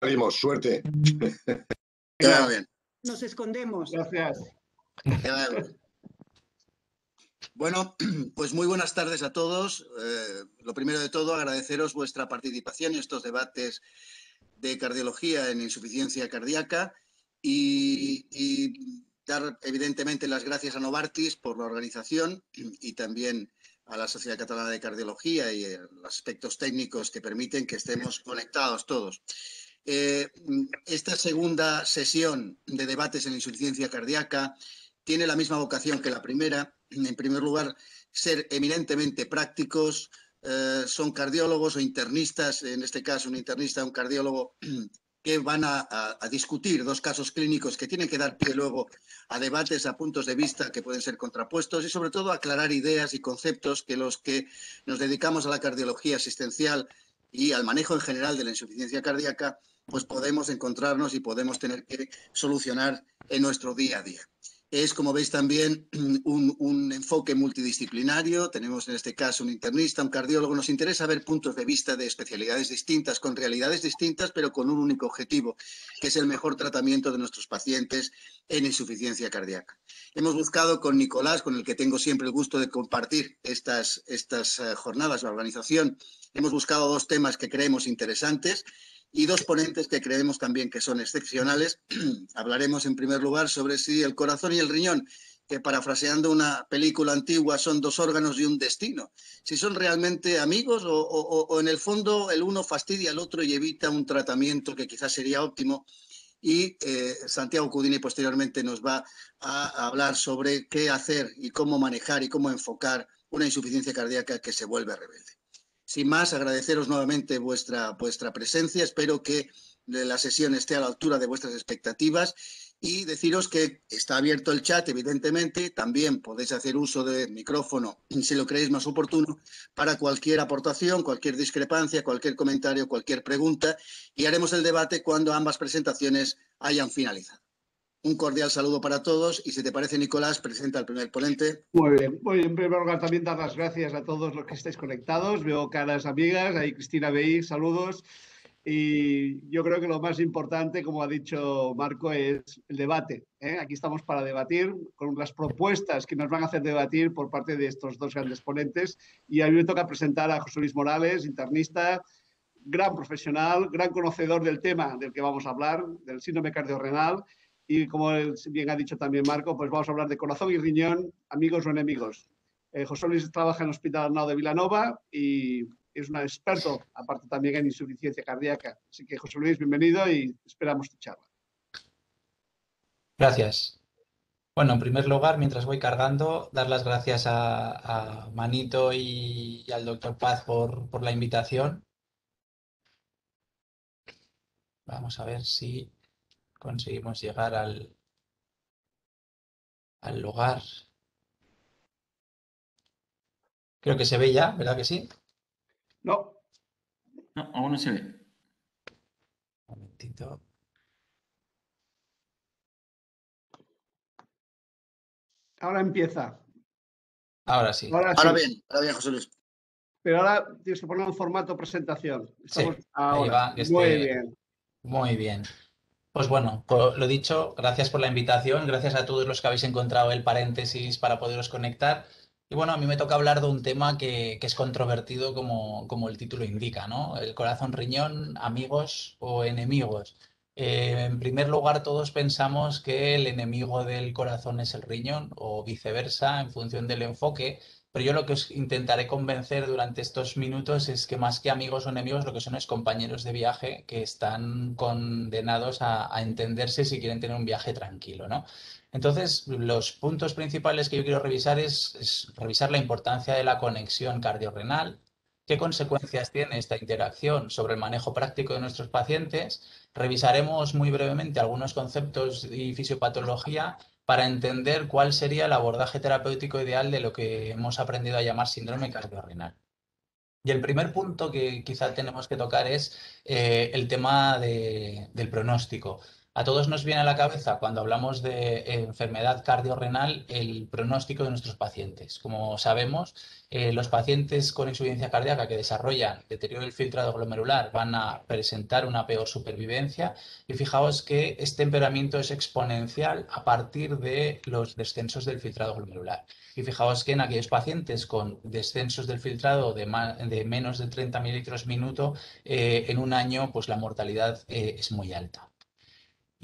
Ánimos, suerte. Que vaya bien. Nos escondemos. Gracias. Que vaya bien. Bueno, pues muy buenas tardes a todos. Lo primero de todo, agradeceros vuestra participación en estos debates de cardiología en insuficiencia cardíaca y dar evidentemente las gracias a Novartis por la organización y también a la Sociedad Catalana de Cardiología y los aspectos técnicos que permiten que estemos conectados todos. Esta segunda sesión de debates en insuficiencia cardíaca tiene la misma vocación que la primera. En primer lugar, ser eminentemente prácticos. Son cardiólogos o internistas, en este caso un internista, un cardiólogo, que van a discutir dos casos clínicos que tienen que dar pie luego a debates, a puntos de vista que pueden ser contrapuestos y sobre todo aclarar ideas y conceptos que los que nos dedicamos a la cardiología asistencial y al manejo en general de la insuficiencia cardíaca, pues podemos encontrarnos y podemos tener que solucionar en nuestro día a día. Es, como veis, también un enfoque multidisciplinario. Tenemos en este caso un internista, un cardiólogo. Nos interesa ver puntos de vista de especialidades distintas, con realidades distintas, pero con un único objetivo, que es el mejor tratamiento de nuestros pacientes en insuficiencia cardíaca. Hemos buscado con Nicolás, con el que tengo siempre el gusto de compartir estas jornadas, la organización, hemos buscado dos temas que creemos interesantes y dos ponentes que creemos también que son excepcionales. Hablaremos en primer lugar sobre si el corazón y el riñón, que parafraseando una película antigua son dos órganos y un destino, si son realmente amigos o en el fondo el uno fastidia al otro y evita un tratamiento que quizás sería óptimo. Y Santiago Cudini posteriormente nos va a hablar sobre qué hacer y cómo manejar y cómo enfocar una insuficiencia cardíaca que se vuelve rebelde. Sin más, agradeceros nuevamente vuestra presencia. Espero que la sesión esté a la altura de vuestras expectativas y deciros que está abierto el chat, evidentemente. También podéis hacer uso del micrófono, si lo creéis más oportuno, para cualquier aportación, cualquier discrepancia, cualquier comentario, cualquier pregunta. Y haremos el debate cuando ambas presentaciones hayan finalizado. Un cordial saludo para todos y si te parece, Nicolás, presenta al primer ponente. Muy bien. En primer lugar también dar las gracias a todos los que estáis conectados. Veo caras amigas, ahí Cristina Beí, saludos. Y yo creo que lo más importante, como ha dicho Marco, es el debate. Aquí estamos para debatir con las propuestas que nos van a hacer debatir por parte de estos dos grandes ponentes. Y a mí me toca presentar a José Luis Morales, internista, gran profesional, gran conocedor del tema del que vamos a hablar, del síndrome cardiorrenal. Y como bien ha dicho también Marco, pues vamos a hablar de corazón y riñón, amigos o enemigos. José Luis trabaja en el Hospital Arnau de Vilanova y es un experto, aparte también en insuficiencia cardíaca. Así que, José Luis, bienvenido y esperamos tu charla. Gracias. Bueno, en primer lugar, mientras voy cargando, dar las gracias a Manito y al doctor Paz por la invitación. Vamos a ver si conseguimos llegar al lugar. Creo que se ve ya, ¿verdad que sí? No. No, aún no se ve. Un momentito. Ahora empieza. Ahora sí. Ahora bien, José Luis. Pero ahora tienes que poner un formato presentación. Estamos Sí, ahora. ahí va, Muy bien. Muy bien. Pues bueno, lo dicho, gracias por la invitación, gracias a todos los que habéis encontrado el paréntesis para poderos conectar. Y bueno, a mí me toca hablar de un tema que es controvertido como el título indica, ¿no? El corazón riñón, amigos o enemigos. En primer lugar, todos pensamos que el enemigo del corazón es el riñón o viceversa en función del enfoque. Pero yo lo que os intentaré convencer durante estos minutos es que más que amigos o enemigos, lo que son es compañeros de viaje que están condenados a entenderse si quieren tener un viaje tranquilo, ¿no? Entonces, los puntos principales que yo quiero revisar es revisar la importancia de la conexión cardiorrenal, qué consecuencias tiene esta interacción sobre el manejo práctico de nuestros pacientes. Revisaremos muy brevemente algunos conceptos y fisiopatología para entender cuál sería el abordaje terapéutico ideal de lo que hemos aprendido a llamar síndrome cardiorrenal. Y el primer punto que quizá tenemos que tocar es el tema del pronóstico. A todos nos viene a la cabeza cuando hablamos de enfermedad cardiorrenal el pronóstico de nuestros pacientes. Como sabemos, los pacientes con insuficiencia cardíaca que desarrollan deterioro del filtrado glomerular van a presentar una peor supervivencia y fijaos que este empeoramiento es exponencial a partir de los descensos del filtrado glomerular. Y fijaos que en aquellos pacientes con descensos del filtrado de menos de 30 mililitros minuto, en un año pues la mortalidad es muy alta.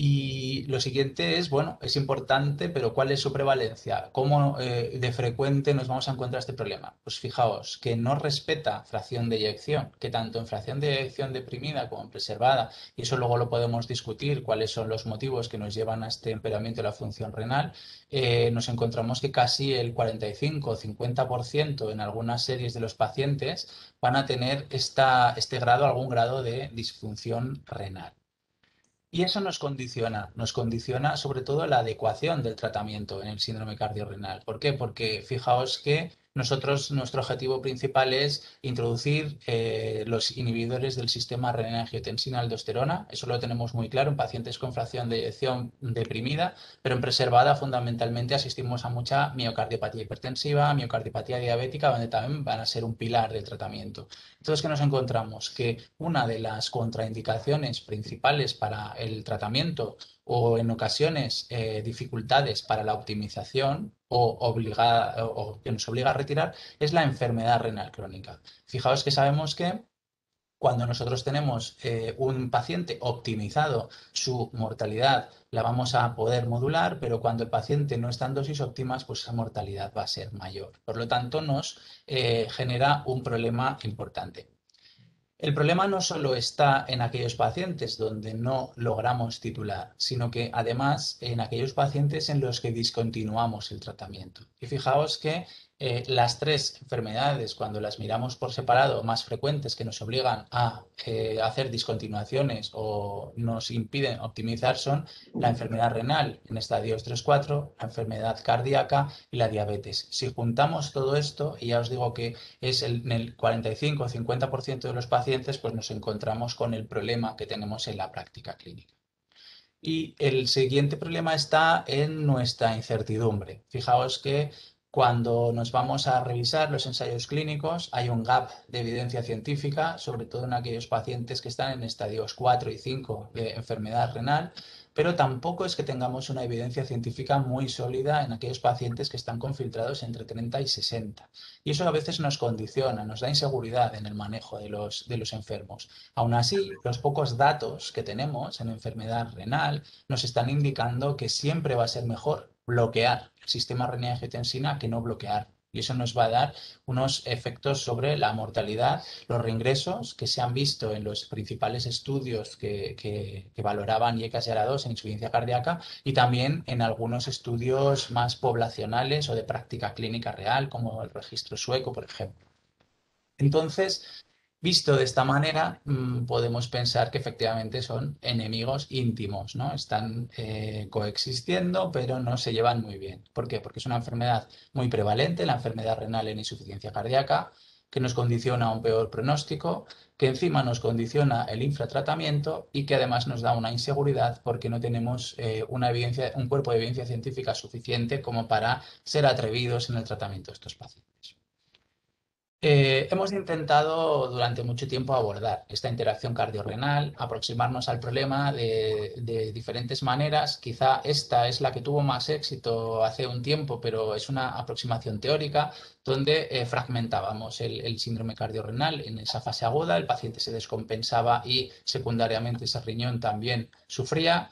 Y lo siguiente es, bueno, es importante, pero ¿cuál es su prevalencia? ¿Cómo de frecuente nos vamos a encontrar este problema? Pues fijaos que no respeta fracción de eyección, que tanto en fracción de eyección deprimida como en preservada, y eso luego lo podemos discutir, cuáles son los motivos que nos llevan a este empeoramiento de la función renal, nos encontramos que casi el 45 o 50% en algunas series de los pacientes van a tener este grado, algún grado de disfunción renal. Y eso nos condiciona sobre todo la adecuación del tratamiento en el síndrome cardiorrenal. ¿Por qué? Porque fijaos que nuestro objetivo principal es introducir los inhibidores del sistema renina-angiotensina-aldosterona. Eso lo tenemos muy claro en pacientes con fracción de eyección deprimida, pero en preservada fundamentalmente asistimos a mucha miocardiopatía hipertensiva, miocardiopatía diabética, donde también van a ser un pilar del tratamiento. Entonces, ¿qué nos encontramos? Que una de las contraindicaciones principales para el tratamiento o en ocasiones dificultades para la optimización o que nos obliga a retirar es la enfermedad renal crónica. Fijaos que sabemos que cuando nosotros tenemos un paciente optimizado, su mortalidad la vamos a poder modular, pero cuando el paciente no está en dosis óptimas, pues esa mortalidad va a ser mayor. Por lo tanto, nos genera un problema importante. El problema no solo está en aquellos pacientes donde no logramos titular, sino que además en aquellos pacientes en los que discontinuamos el tratamiento. Y fijaos que las tres enfermedades, cuando las miramos por separado, más frecuentes que nos obligan a hacer discontinuaciones o nos impiden optimizar son la enfermedad renal en estadios 3-4, la enfermedad cardíaca y la diabetes. Si juntamos todo esto, y ya os digo que es en el 45 o 50% de los pacientes, pues nos encontramos con el problema que tenemos en la práctica clínica. Y el siguiente problema está en nuestra incertidumbre. Fijaos que cuando nos vamos a revisar los ensayos clínicos hay un gap de evidencia científica, sobre todo en aquellos pacientes que están en estadios 4 y 5 de enfermedad renal, pero tampoco es que tengamos una evidencia científica muy sólida en aquellos pacientes que están con filtrados entre 30 y 60. Y eso a veces nos condiciona, nos da inseguridad en el manejo de los enfermos. Aún así, los pocos datos que tenemos en enfermedad renal nos están indicando que siempre va a ser mejor bloquear el sistema renina-angiotensina que no bloquear. Y eso nos va a dar unos efectos sobre la mortalidad, los reingresos que se han visto en los principales estudios que valoraban IECAS y ARA2 en insuficiencia cardíaca y también en algunos estudios más poblacionales o de práctica clínica real, como el registro sueco, por ejemplo. Entonces, visto de esta manera, podemos pensar que efectivamente son enemigos íntimos, ¿no? Están coexistiendo, pero no se llevan muy bien. ¿Por qué? Porque es una enfermedad muy prevalente, la enfermedad renal en insuficiencia cardíaca, que nos condiciona un peor pronóstico, que encima nos condiciona el infratratamiento y que además nos da una inseguridad porque no tenemos un cuerpo de evidencia científica suficiente como para ser atrevidos en el tratamiento de estos pacientes. Hemos intentado durante mucho tiempo abordar esta interacción cardiorrenal, aproximarnos al problema de diferentes maneras. Quizá esta es la que tuvo más éxito hace un tiempo, pero es una aproximación teórica donde fragmentábamos el síndrome cardiorrenal en esa fase aguda, el paciente se descompensaba y secundariamente ese riñón también sufría.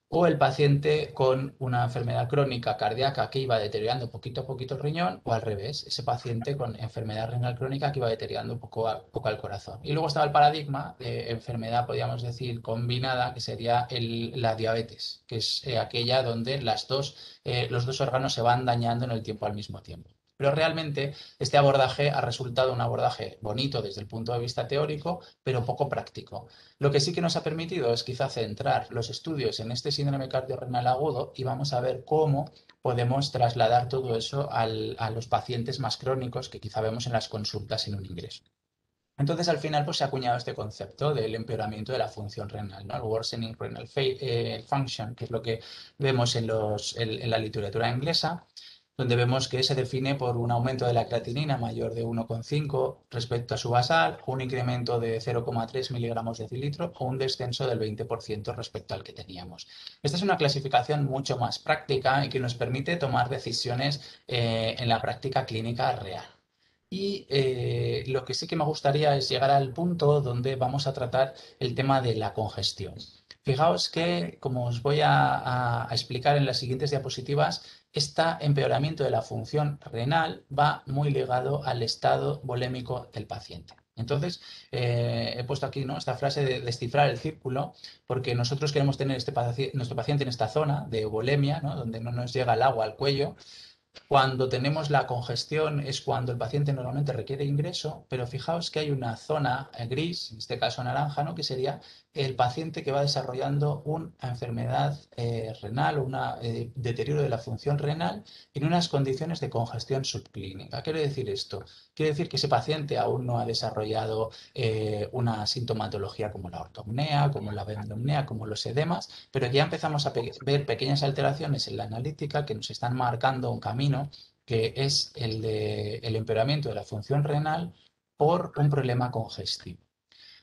O el paciente con una enfermedad crónica cardíaca que iba deteriorando poquito a poquito el riñón, o al revés, ese paciente con enfermedad renal crónica que iba deteriorando poco a poco el corazón. Y luego estaba el paradigma de enfermedad, podríamos decir, combinada, que sería la diabetes, que es aquella donde los dos órganos se van dañando en el tiempo al mismo tiempo. Pero realmente este abordaje ha resultado un abordaje bonito desde el punto de vista teórico, pero poco práctico. Lo que sí que nos ha permitido es quizá centrar los estudios en este síndrome cardiorrenal agudo y vamos a ver cómo podemos trasladar todo eso a los pacientes más crónicos que quizá vemos en las consultas en un ingreso. Entonces, al final, pues se ha acuñado este concepto del empeoramiento de la función renal, ¿no? El worsening renal function, que es lo que vemos en la literatura inglesa, donde vemos que se define por un aumento de la creatinina mayor de 1,5 respecto a su basal, un incremento de 0,3 miligramos decilitro o un descenso del 20% respecto al que teníamos. Esta es una clasificación mucho más práctica y que nos permite tomar decisiones en la práctica clínica real. Y lo que sí que me gustaría es llegar al punto donde vamos a tratar el tema de la congestión. Fijaos que, como os voy a explicar en las siguientes diapositivas, este empeoramiento de la función renal va muy ligado al estado volémico del paciente. Entonces, he puesto aquí, ¿no?, esta frase de descifrar el círculo, porque nosotros queremos tener nuestro paciente en esta zona de volemia, ¿no?, donde no nos llega el agua al cuello. Cuando tenemos la congestión es cuando el paciente normalmente requiere ingreso, pero fijaos que hay una zona gris, en este caso naranja, ¿no?, que sería el paciente que va desarrollando una enfermedad renal o un deterioro de la función renal en unas condiciones de congestión subclínica. ¿Qué quiere decir esto? Quiere decir que ese paciente aún no ha desarrollado una sintomatología como la ortopnea, como la bendomnea, como los edemas, pero ya empezamos a ver pequeñas alteraciones en la analítica que nos están marcando un camino que es el del empeoramiento de la función renal por un problema congestivo.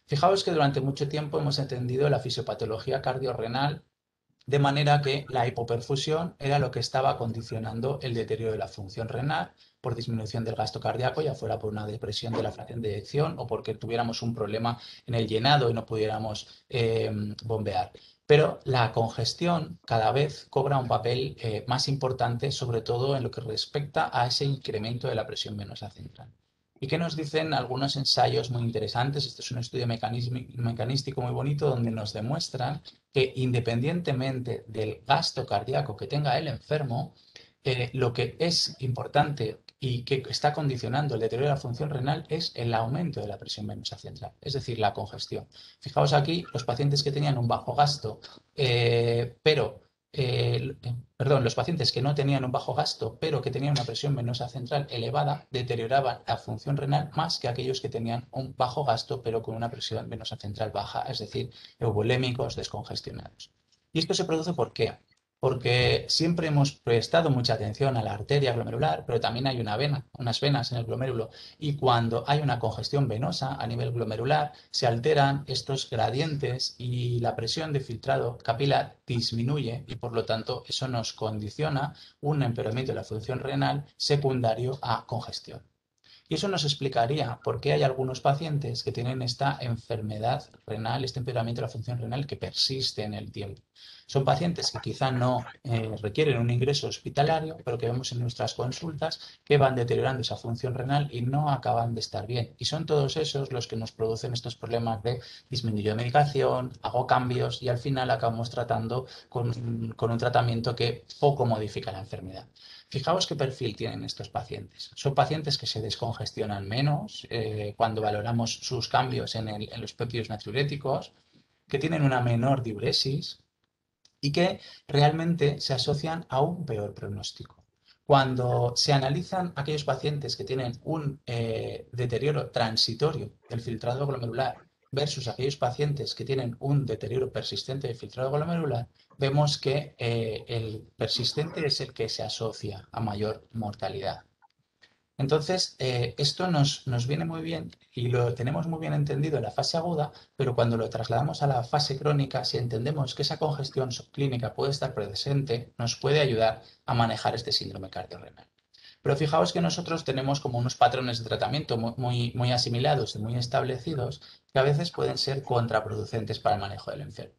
Fijaos que durante mucho tiempo hemos entendido la fisiopatología cardiorrenal de manera que la hipoperfusión era lo que estaba condicionando el deterioro de la función renal por disminución del gasto cardíaco, ya fuera por una depresión de la fracción de eyección o porque tuviéramos un problema en el llenado y no pudiéramos bombear. Pero la congestión cada vez cobra un papel más importante, sobre todo en lo que respecta a ese incremento de la presión venosa central. ¿Y qué nos dicen algunos ensayos muy interesantes? Este es un estudio mecanístico muy bonito donde nos demuestran que independientemente del gasto cardíaco que tenga el enfermo, lo que es importante y que está condicionando el deterioro de la función renal es el aumento de la presión venosa central, es decir, la congestión. Fijaos aquí, los pacientes que tenían un bajo gasto, los pacientes que no tenían un bajo gasto, pero que tenían una presión venosa central elevada, deterioraban la función renal más que aquellos que tenían un bajo gasto, pero con una presión venosa central baja, es decir, eubolémicos, descongestionados. ¿Y esto se produce por qué? Porque siempre hemos prestado mucha atención a la arteria glomerular, pero también hay unas venas en el glomérulo, y cuando hay una congestión venosa a nivel glomerular, se alteran estos gradientes y la presión de filtrado capilar disminuye y por lo tanto eso nos condiciona un empeoramiento de la función renal secundario a congestión. Y eso nos explicaría por qué hay algunos pacientes que tienen esta enfermedad renal, este empeoramiento de la función renal que persiste en el tiempo. Son pacientes que quizá no requieren un ingreso hospitalario, pero que vemos en nuestras consultas que van deteriorando esa función renal y no acaban de estar bien. Y son todos esos los que nos producen estos problemas de disminuyo de medicación, hago cambios y al final acabamos tratando con un tratamiento que poco modifica la enfermedad. Fijaos qué perfil tienen estos pacientes. Son pacientes que se descongestionan menos cuando valoramos sus cambios en los péptidos natriuréticos, que tienen una menor diuresis y que realmente se asocian a un peor pronóstico. Cuando se analizan aquellos pacientes que tienen un deterioro transitorio del filtrado glomerular versus aquellos pacientes que tienen un deterioro persistente del filtrado glomerular, vemos que el persistente es el que se asocia a mayor mortalidad. Entonces, esto nos viene muy bien y lo tenemos muy bien entendido en la fase aguda, pero cuando lo trasladamos a la fase crónica, si entendemos que esa congestión subclínica puede estar presente, nos puede ayudar a manejar este síndrome cardiorrenal. Pero fijaos que nosotros tenemos como unos patrones de tratamiento muy asimilados y muy establecidos que a veces pueden ser contraproducentes para el manejo del enfermo.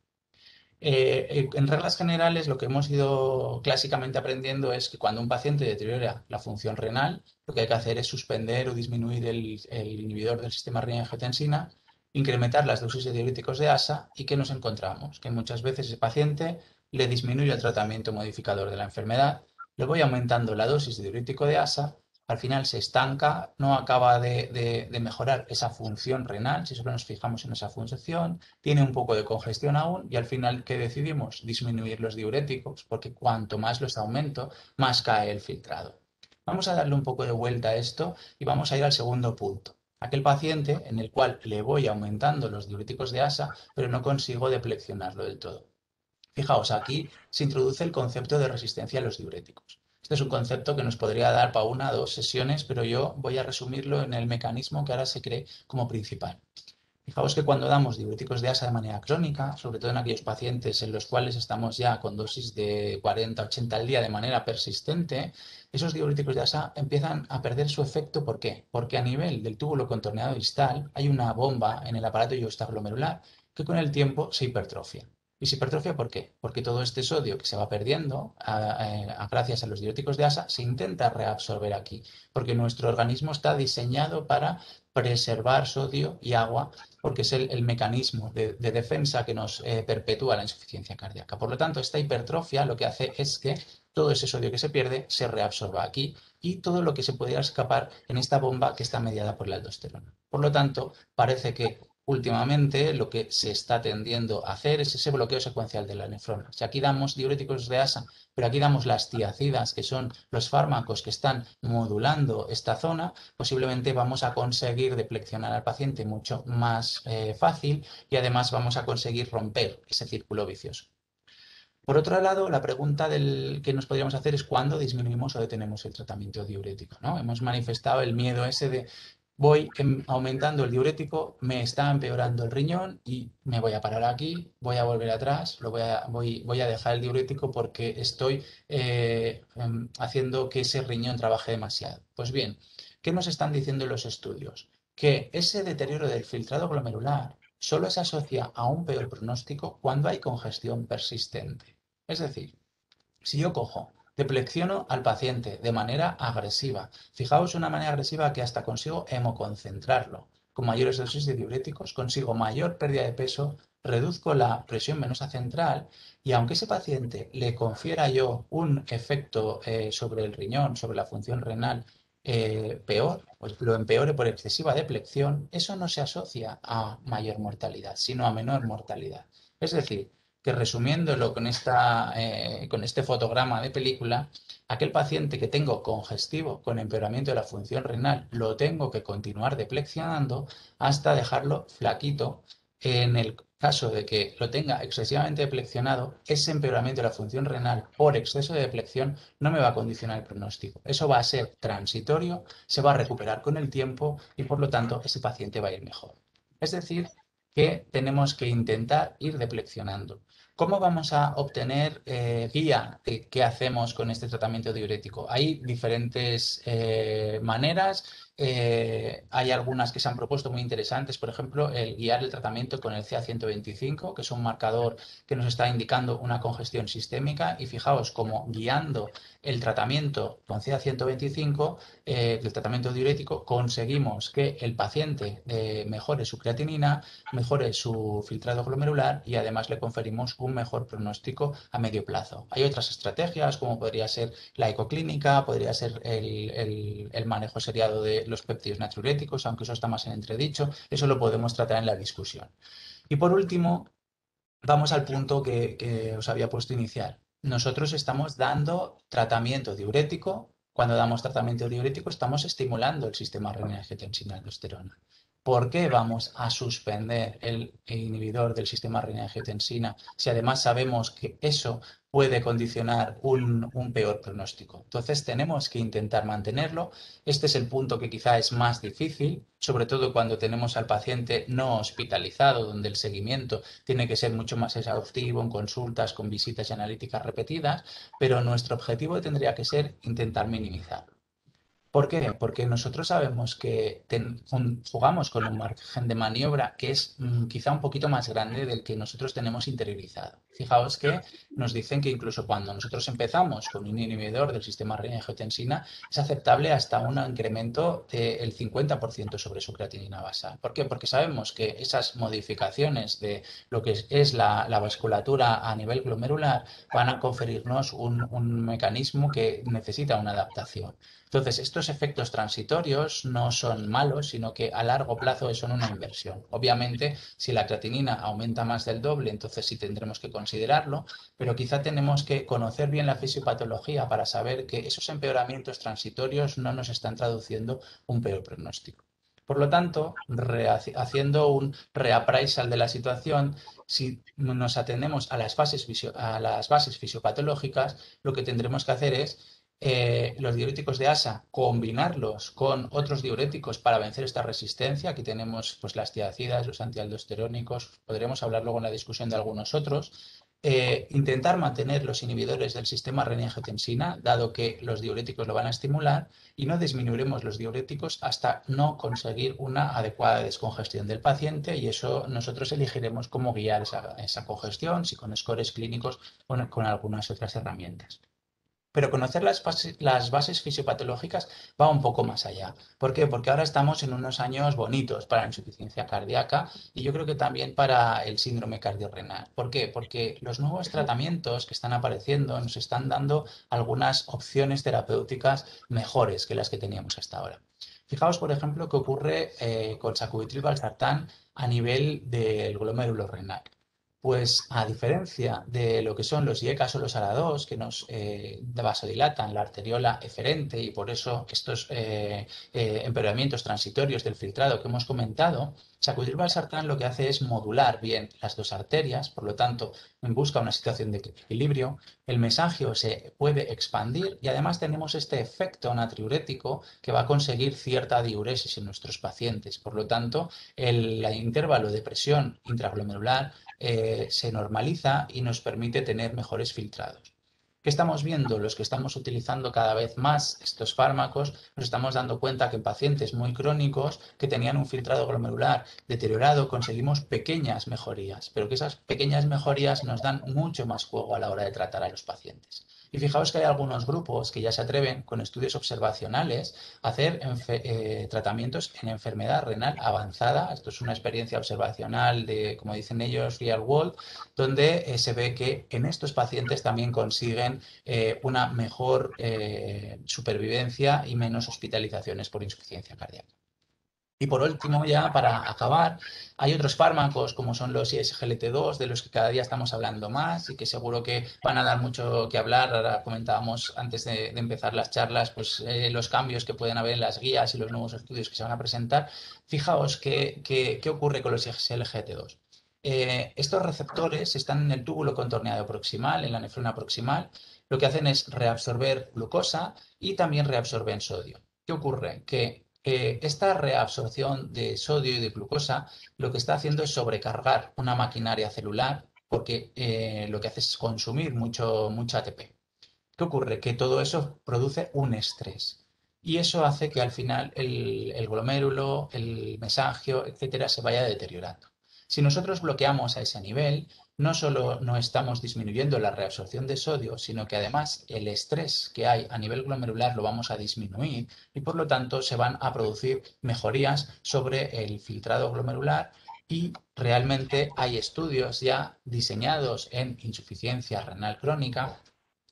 En reglas generales, lo que hemos ido clásicamente aprendiendo es que cuando un paciente deteriora la función renal, lo que hay que hacer es suspender o disminuir el inhibidor del sistema renina-angiotensina, incrementar las dosis de diuréticos de ASA y ¿qué nos encontramos? Que muchas veces ese paciente le disminuye el tratamiento modificador de la enfermedad, le voy aumentando la dosis de diurético de ASA, al final se estanca, no acaba de mejorar esa función renal, si solo nos fijamos en esa función, tiene un poco de congestión aún y al final, ¿qué decidimos? Disminuir los diuréticos, porque cuanto más los aumento, más cae el filtrado. Vamos a darle un poco de vuelta a esto y vamos a ir al segundo punto. Aquel paciente en el cual le voy aumentando los diuréticos de ASA, pero no consigo depleccionarlo del todo. Fijaos, aquí se introduce el concepto de resistencia a los diuréticos. Este es un concepto que nos podría dar para 1 o 2 sesiones, pero yo voy a resumirlo en el mecanismo que ahora se cree como principal. Fijaos que cuando damos diuréticos de ASA de manera crónica, sobre todo en aquellos pacientes en los cuales estamos ya con dosis de 40-80 al día de manera persistente, esos diuréticos de ASA empiezan a perder su efecto. ¿Por qué? Porque a nivel del túbulo contorneado distal hay una bomba en el aparato ileostaglomerular que con el tiempo se hipertrofia. ¿Y se hipertrofia por qué? Porque todo este sodio que se va perdiendo gracias a los diuréticos de ASA se intenta reabsorber aquí, porque nuestro organismo está diseñado para preservar sodio y agua, porque es el mecanismo de defensa que nos perpetúa la insuficiencia cardíaca. Por lo tanto, esta hipertrofia lo que hace es que todo ese sodio que se pierde se reabsorba aquí y todo lo que se pudiera escapar en esta bomba que está mediada por la aldosterona. Por lo tanto, parece que últimamente lo que se está tendiendo a hacer es ese bloqueo secuencial de la nefrona. Si aquí damos diuréticos de ASA, pero aquí damos las tiacidas, que son los fármacos que están modulando esta zona, posiblemente vamos a conseguir depleccionar al paciente mucho más fácil y además vamos a conseguir romper ese círculo vicioso. Por otro lado, la pregunta que nos podríamos hacer es cuándo disminuimos o detenemos el tratamiento diurético, ¿no? Hemos manifestado el miedo ese de voy aumentando el diurético, me está empeorando el riñón y me voy a parar aquí, voy a volver atrás, voy a dejar el diurético porque estoy haciendo que ese riñón trabaje demasiado. Pues bien, ¿qué nos están diciendo los estudios? Que ese deterioro del filtrado glomerular solo se asocia a un peor pronóstico cuando hay congestión persistente. Es decir, si yo cojo, deplecciono al paciente de manera agresiva, fijaos una manera agresiva que hasta consigo hemoconcentrarlo, con mayores dosis de diuréticos, consigo mayor pérdida de peso, reduzco la presión venosa central y aunque ese paciente le confiera yo un efecto sobre el riñón, sobre la función renal, peor, pues lo empeore por excesiva deplección, eso no se asocia a mayor mortalidad, sino a menor mortalidad. Es decir, que resumiéndolo con este fotograma de película, aquel paciente que tengo congestivo con empeoramiento de la función renal lo tengo que continuar depleccionando hasta dejarlo flaquito. En el caso de que lo tenga excesivamente depleccionado, ese empeoramiento de la función renal por exceso de deplección no me va a condicionar el pronóstico. Eso va a ser transitorio, se va a recuperar con el tiempo y por lo tanto ese paciente va a ir mejor. Es decir, que tenemos que intentar ir depleccionando. ¿Cómo vamos a obtener guía de qué hacemos con este tratamiento diurético? Hay diferentes maneras. Hay algunas que se han propuesto muy interesantes, por ejemplo, el guiar el tratamiento con el CA125, que es un marcador que nos está indicando una congestión sistémica. Y fijaos cómo guiando el tratamiento con CA125, el tratamiento diurético, conseguimos que el paciente mejore su creatinina, mejore su filtrado glomerular y además le conferimos un mejor pronóstico a medio plazo. Hay otras estrategias como podría ser la ecoclínica, podría ser el manejo seriado de los péptidos natriuréticos, aunque eso está más en entredicho, eso lo podemos tratar en la discusión. Y por último, vamos al punto que os había puesto inicial. Nosotros estamos dando tratamiento diurético. Cuando damos tratamiento diurético estamos estimulando el sistema renina-angiotensina-aldosterona. ¿Por qué vamos a suspender el inhibidor del sistema renina-angiotensina si además sabemos que eso puede condicionar un peor pronóstico? Entonces tenemos que intentar mantenerlo. Este es el punto que quizá es más difícil, sobre todo cuando tenemos al paciente no hospitalizado, donde el seguimiento tiene que ser mucho más exhaustivo en consultas, con visitas y analíticas repetidas, pero nuestro objetivo tendría que ser intentar minimizarlo. ¿Por qué? Porque nosotros sabemos que jugamos con un margen de maniobra que es quizá un poquito más grande del que nosotros tenemos interiorizado. Fijaos que nos dicen que incluso cuando nosotros empezamos con un inhibidor del sistema renina-angiotensina es aceptable hasta un incremento del 50% sobre su creatinina basal. ¿Por qué? Porque sabemos que esas modificaciones de lo que es la vasculatura a nivel glomerular van a conferirnos un mecanismo que necesita una adaptación. Entonces, estos efectos transitorios no son malos, sino que a largo plazo son una inversión. Obviamente, si la creatinina aumenta más del doble, entonces sí tendremos que considerarlo, pero quizá tenemos que conocer bien la fisiopatología para saber que esos empeoramientos transitorios no nos están traduciendo un peor pronóstico. Por lo tanto, haciendo un reappraisal de la situación, si nos atendemos a las bases fisiopatológicas, lo que tendremos que hacer es los diuréticos de ASA, combinarlos con otros diuréticos para vencer esta resistencia. Aquí tenemos pues, las tiacidas, los antialdosterónicos, podremos hablar luego en la discusión de algunos otros. Intentar mantener los inhibidores del sistema renin-angiotensina, dado que los diuréticos lo van a estimular, y no disminuiremos los diuréticos hasta no conseguir una adecuada descongestión del paciente, y eso nosotros elegiremos cómo guiar esa congestión, si con scores clínicos o con algunas otras herramientas. Pero conocer las bases fisiopatológicas va un poco más allá. ¿Por qué? Porque ahora estamos en unos años bonitos para la insuficiencia cardíaca y yo creo que también para el síndrome cardiorrenal. ¿Por qué? Porque los nuevos tratamientos que están apareciendo nos están dando algunas opciones terapéuticas mejores que las que teníamos hasta ahora. Fijaos, por ejemplo, qué ocurre con sacubitril/valsartán a nivel del glomérulo renal. Pues a diferencia de lo que son los IECAs o los ARA2, que nos vasodilatan la arteriola eferente y por eso estos empeoramientos transitorios del filtrado que hemos comentado, sacubitril/valsartán lo que hace es modular bien las dos arterias, por lo tanto busca una situación de equilibrio, el mesagio se puede expandir y además tenemos este efecto natriurético que va a conseguir cierta diuresis en nuestros pacientes. Por lo tanto, el intervalo de presión intraglomerular se normaliza y nos permite tener mejores filtrados. ¿Qué estamos viendo? Los que estamos utilizando cada vez más estos fármacos, nos estamos dando cuenta que en pacientes muy crónicos que tenían un filtrado glomerular deteriorado conseguimos pequeñas mejorías, pero que esas pequeñas mejorías nos dan mucho más juego a la hora de tratar a los pacientes. Y fijaos que hay algunos grupos que ya se atreven con estudios observacionales a hacer tratamientos en enfermedad renal avanzada. Esto es una experiencia observacional de, como dicen ellos, real world, donde se ve que en estos pacientes también consiguen una mejor supervivencia y menos hospitalizaciones por insuficiencia cardíaca. Y por último, ya para acabar, hay otros fármacos como son los ISGLT2, de los que cada día estamos hablando más y que seguro que van a dar mucho que hablar. Ahora comentábamos antes de empezar las charlas, pues los cambios que pueden haber en las guías y los nuevos estudios que se van a presentar. Fijaos qué ocurre con los ISGLT2. Estos receptores están en el túbulo contorneado proximal, en la nefrona proximal. Lo que hacen es reabsorber glucosa y también reabsorben sodio. ¿Qué ocurre? Que esta reabsorción de sodio y de glucosa lo que está haciendo es sobrecargar una maquinaria celular porque lo que hace es consumir mucho ATP. ¿Qué ocurre? Que todo eso produce un estrés y eso hace que al final el glomérulo, el mesagio, etcétera, se vaya deteriorando. Si nosotros bloqueamos a ese nivel, no solo no estamos disminuyendo la reabsorción de sodio, sino que además el estrés que hay a nivel glomerular lo vamos a disminuir y por lo tanto se van a producir mejorías sobre el filtrado glomerular y realmente hay estudios ya diseñados en insuficiencia renal crónica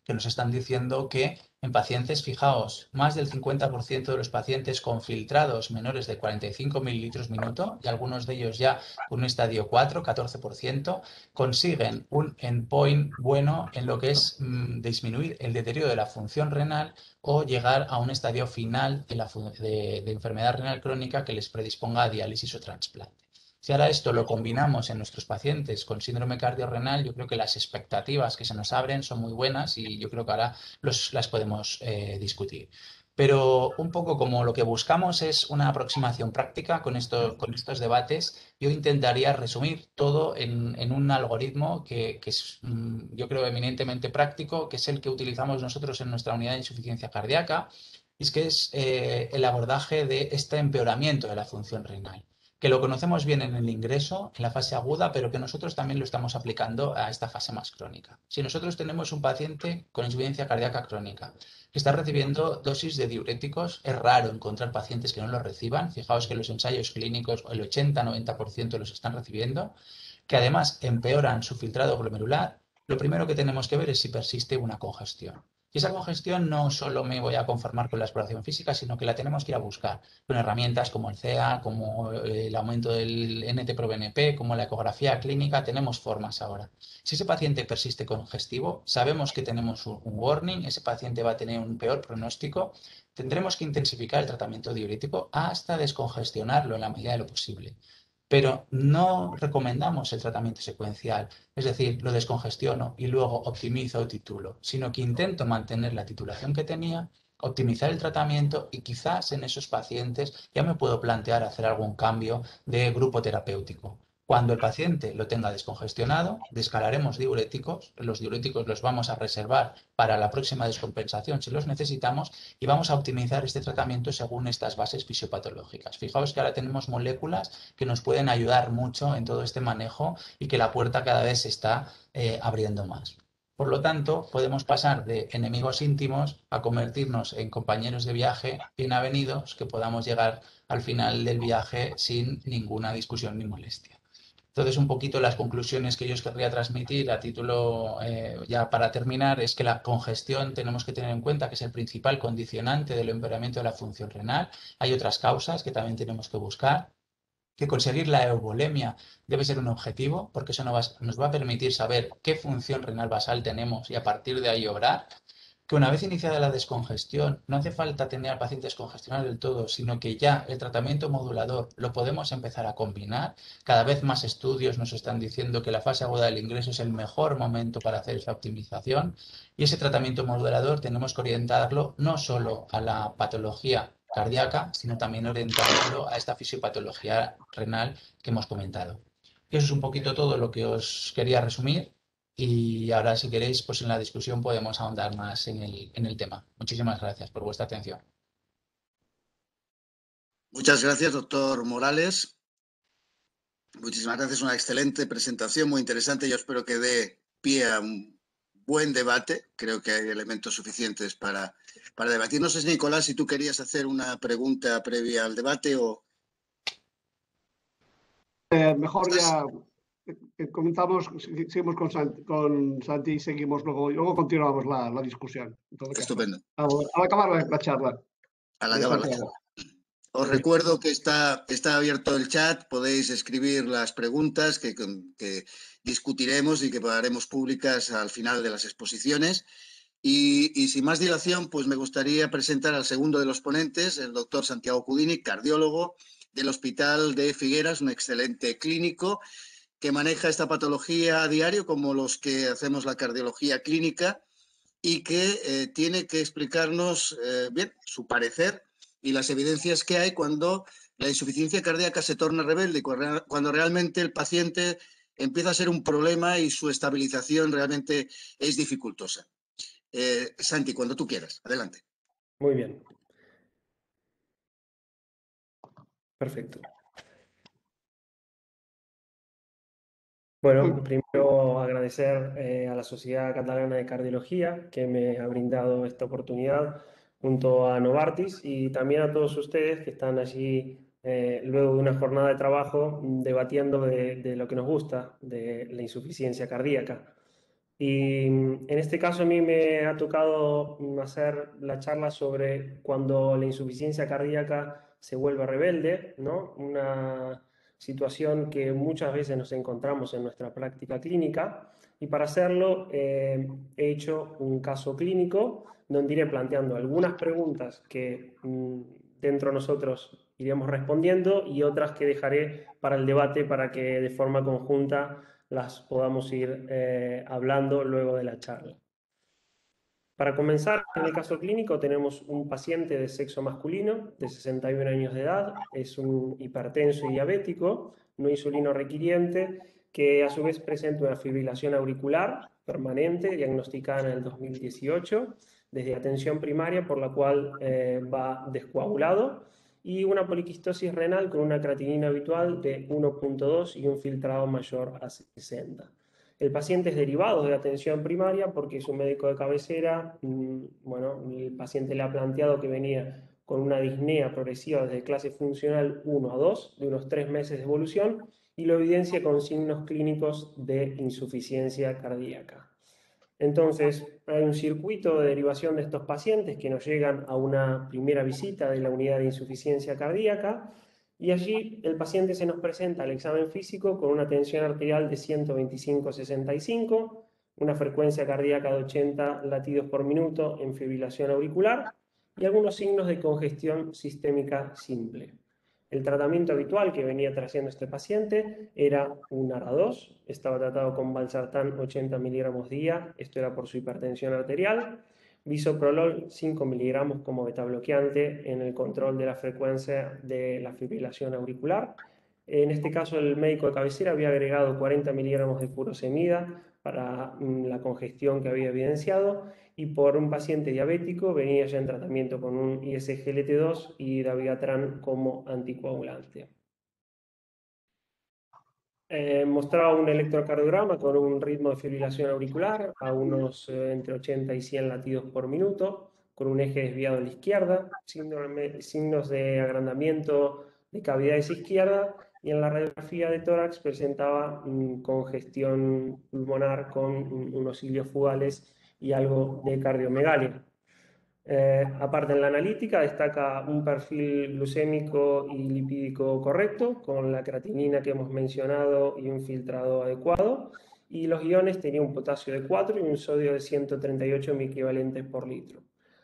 que nos están diciendo que en pacientes, fijaos, más del 50% de los pacientes con filtrados menores de 45 mililitros minuto, y algunos de ellos ya con un estadio 4, 14%, consiguen un endpoint bueno en lo que es disminuir el deterioro de la función renal o llegar a un estadio final de enfermedad renal crónica que les predisponga a diálisis o trasplante. Si ahora esto lo combinamos en nuestros pacientes con síndrome cardiorrenal, yo creo que las expectativas que se nos abren son muy buenas y yo creo que ahora las podemos discutir. Pero un poco como lo que buscamos es una aproximación práctica con estos debates, yo intentaría resumir todo en un algoritmo que es, yo creo, eminentemente práctico, que es el que utilizamos nosotros en nuestra unidad de insuficiencia cardíaca, y es que es el abordaje de este empeoramiento de la función renal, que lo conocemos bien en el ingreso, en la fase aguda, pero que nosotros también lo estamos aplicando a esta fase más crónica. Si nosotros tenemos un paciente con insuficiencia cardíaca crónica que está recibiendo dosis de diuréticos, es raro encontrar pacientes que no los reciban. Fijaos que los ensayos clínicos el 80-90% los están recibiendo, que además empeoran su filtrado glomerular. Lo primero que tenemos que ver es si persiste una congestión. Y esa congestión no solo me voy a conformar con la exploración física, sino que la tenemos que ir a buscar con herramientas como el CEA, como el aumento del NT-proBNP, como la ecografía clínica. Tenemos formas ahora. Si ese paciente persiste congestivo, sabemos que tenemos un warning, ese paciente va a tener un peor pronóstico, tendremos que intensificar el tratamiento diurético hasta descongestionarlo en la medida de lo posible. Pero no recomendamos el tratamiento secuencial, es decir, lo descongestiono y luego optimizo o titulo, sino que intento mantener la titulación que tenía, optimizar el tratamiento y quizás en esos pacientes ya me puedo plantear hacer algún cambio de grupo terapéutico. Cuando el paciente lo tenga descongestionado, descalaremos diuréticos, los diuréticos los vamos a reservar para la próxima descompensación si los necesitamos y vamos a optimizar este tratamiento según estas bases fisiopatológicas. Fijaos que ahora tenemos moléculas que nos pueden ayudar mucho en todo este manejo y que la puerta cada vez se está abriendo más. Por lo tanto, podemos pasar de enemigos íntimos a convertirnos en compañeros de viaje bien avenidos, que podamos llegar al final del viaje sin ninguna discusión ni molestia. Entonces, un poquito las conclusiones que yo os querría transmitir a título, ya para terminar, es que la congestión tenemos que tener en cuenta que es el principal condicionante del empeoramiento de la función renal. Hay otras causas que también tenemos que buscar, que conseguir la euvolemia debe ser un objetivo, porque eso nos va a permitir saber qué función renal basal tenemos y a partir de ahí obrar. Que una vez iniciada la descongestión, no hace falta tener al paciente descongestionado del todo, sino que ya el tratamiento modulador lo podemos empezar a combinar. Cada vez más estudios nos están diciendo que la fase aguda del ingreso es el mejor momento para hacer esa optimización. Y ese tratamiento modulador tenemos que orientarlo no solo a la patología cardíaca, sino también orientándolo a esta fisiopatología renal que hemos comentado. Y eso es un poquito todo lo que os quería resumir. Y ahora, si queréis, pues en la discusión podemos ahondar más en el tema. Muchísimas gracias por vuestra atención. Muchas gracias, doctor Morales. Muchísimas gracias, una excelente presentación, muy interesante. Yo espero que dé pie a un buen debate. Creo que hay elementos suficientes para debatir. No sé, Nicolás, si tú querías hacer una pregunta previa al debate o... Mejor ya comentamos, seguimos con Santi y seguimos luego continuamos la discusión. En todo caso, Estupendo. al acabar la charla. Al acabar la charla. Os recuerdo que está abierto el chat, podéis escribir las preguntas que discutiremos y que haremos públicas al final de las exposiciones. Y sin más dilación, pues me gustaría presentar al segundo de los ponentes, el doctor Santiago Cudini, cardiólogo del Hospital de Figueras, un excelente clínico que maneja esta patología a diario, como los que hacemos la cardiología clínica, y que tiene que explicarnos bien su parecer y las evidencias que hay cuando la insuficiencia cardíaca se torna rebelde, cuando realmente el paciente empieza a ser un problema y su estabilización realmente es dificultosa. Santi, cuando tú quieras, adelante. Muy bien. Perfecto. Bueno, primero agradecer a la Sociedad Catalana de Cardiología que me ha brindado esta oportunidad junto a Novartis y también a todos ustedes que están allí luego de una jornada de trabajo debatiendo de lo que nos gusta, de la insuficiencia cardíaca. Y en este caso a mí me ha tocado hacer la charla sobre cuando la insuficiencia cardíaca se vuelve rebelde, ¿no? Una situación que muchas veces nos encontramos en nuestra práctica clínica. Y para hacerlo he hecho un caso clínico donde iré planteando algunas preguntas que dentro de nosotros iremos respondiendo y otras que dejaré para el debate para que de forma conjunta las podamos ir hablando luego de la charla. Para comenzar, en el caso clínico tenemos un paciente de sexo masculino de 61 años de edad, es un hipertenso y diabético, no insulino requiriente, que a su vez presenta una fibrilación auricular permanente diagnosticada en el 2018 desde atención primaria, por la cual va descoagulado, y una poliquistosis renal con una creatinina habitual de 1.2 y un filtrado mayor a 60. El paciente es derivado de atención primaria porque su médico de cabecera, bueno, el paciente le ha planteado que venía con una disnea progresiva desde clase funcional 1 a 2, de unos 3 meses de evolución, y lo evidencia con signos clínicos de insuficiencia cardíaca. Entonces, hay un circuito de derivación de estos pacientes que nos llegan a una primera visita de la unidad de insuficiencia cardíaca y allí el paciente se nos presenta al examen físico con una tensión arterial de 125/65, una frecuencia cardíaca de 80 latidos por minuto en fibrilación auricular y algunos signos de congestión sistémica simple. El tratamiento habitual que venía trayendo este paciente era un ARA2, estaba tratado con valsartán 80 miligramos día, esto era por su hipertensión arterial, bisoprolol 5 miligramos como beta bloqueante en el control de la frecuencia de la fibrilación auricular. En este caso el médico de cabecera había agregado 40 miligramos de furosemida para la congestión que había evidenciado y por un paciente diabético venía ya en tratamiento con un ISGLT2 y dabigatran como anticoagulante. Mostraba un electrocardiograma con un ritmo de fibrilación auricular a unos entre 80 y 100 latidos por minuto, con un eje desviado a la izquierda, signos de agrandamiento de cavidades izquierda, y en la radiografía de tórax presentaba congestión pulmonar con unos cilios fugales y algo de cardiomegalia. Aparte en la analítica destaca un perfil glucémico y lipídico correcto, con la creatinina que hemos mencionado y un filtrado adecuado, y los iones tenían un potasio de 4 y un sodio de 138 microequivalentes por litro.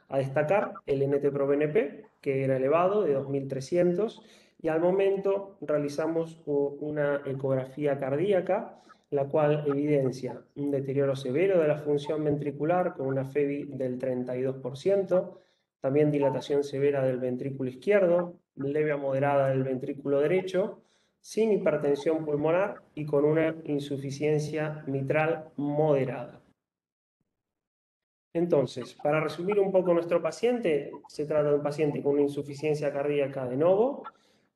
A destacar el NT-proBNP, que era elevado, de 2300, y al momento realizamos una ecografía cardíaca, la cual evidencia un deterioro severo de la función ventricular con una FEBI del 32%, también dilatación severa del ventrículo izquierdo, leve a moderada del ventrículo derecho, sin hipertensión pulmonar y con una insuficiencia mitral moderada. Entonces, para resumir un poco nuestro paciente, se trata de un paciente con una insuficiencia cardíaca de novo,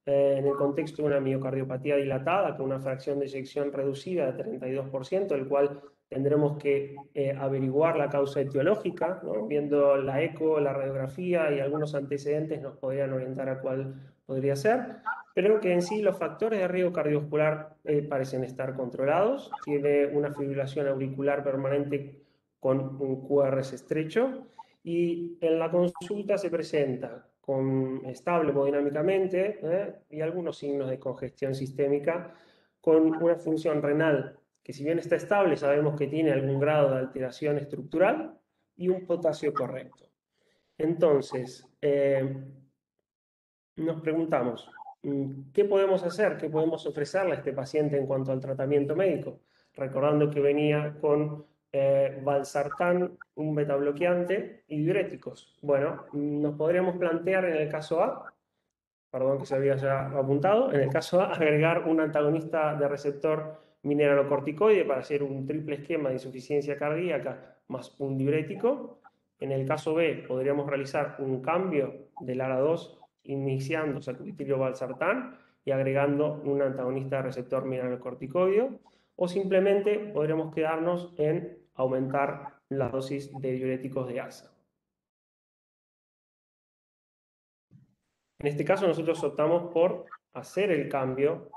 en el contexto de una miocardiopatía dilatada con una fracción de eyección reducida de 32%, el cual tendremos que averiguar la causa etiológica, ¿no? Viendo la eco, la radiografía y algunos antecedentes nos podrían orientar a cuál podría ser, pero que en sí los factores de riesgo cardiovascular parecen estar controlados. Tiene una fibrilación auricular permanente con un QRS estrecho y en la consulta se presenta estable hemodinámicamente y algunos signos de congestión sistémica con una función renal que si bien está estable sabemos que tiene algún grado de alteración estructural y un potasio correcto. Entonces, nos preguntamos, ¿qué podemos hacer? ¿Qué podemos ofrecerle a este paciente en cuanto al tratamiento médico? Recordando que venía con valsartán, un beta bloqueante y diuréticos. Bueno, nos podríamos plantear en el caso A, perdón que se había ya apuntado, en el caso A, agregar un antagonista de receptor mineralocorticoide para hacer un triple esquema de insuficiencia cardíaca más un diurético. En el caso B, podríamos realizar un cambio del ARA2 iniciando sacubitril valsartán y agregando un antagonista de receptor mineralocorticoide, o simplemente podremos quedarnos en aumentar la dosis de diuréticos de ASA. En este caso nosotros optamos por hacer el cambio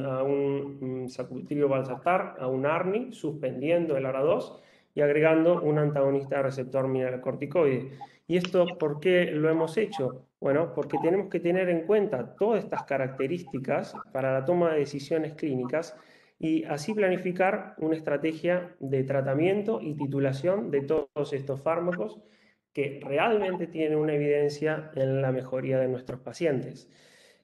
a un sacubitril valsartán, a un ARNI, suspendiendo el ARA2 y agregando un antagonista de receptor mineralocorticoide. ¿Y esto por qué lo hemos hecho? Bueno, porque tenemos que tener en cuenta todas estas características para la toma de decisiones clínicas y así planificar una estrategia de tratamiento y titulación de todos estos fármacos que realmente tienen una evidencia en la mejoría de nuestros pacientes.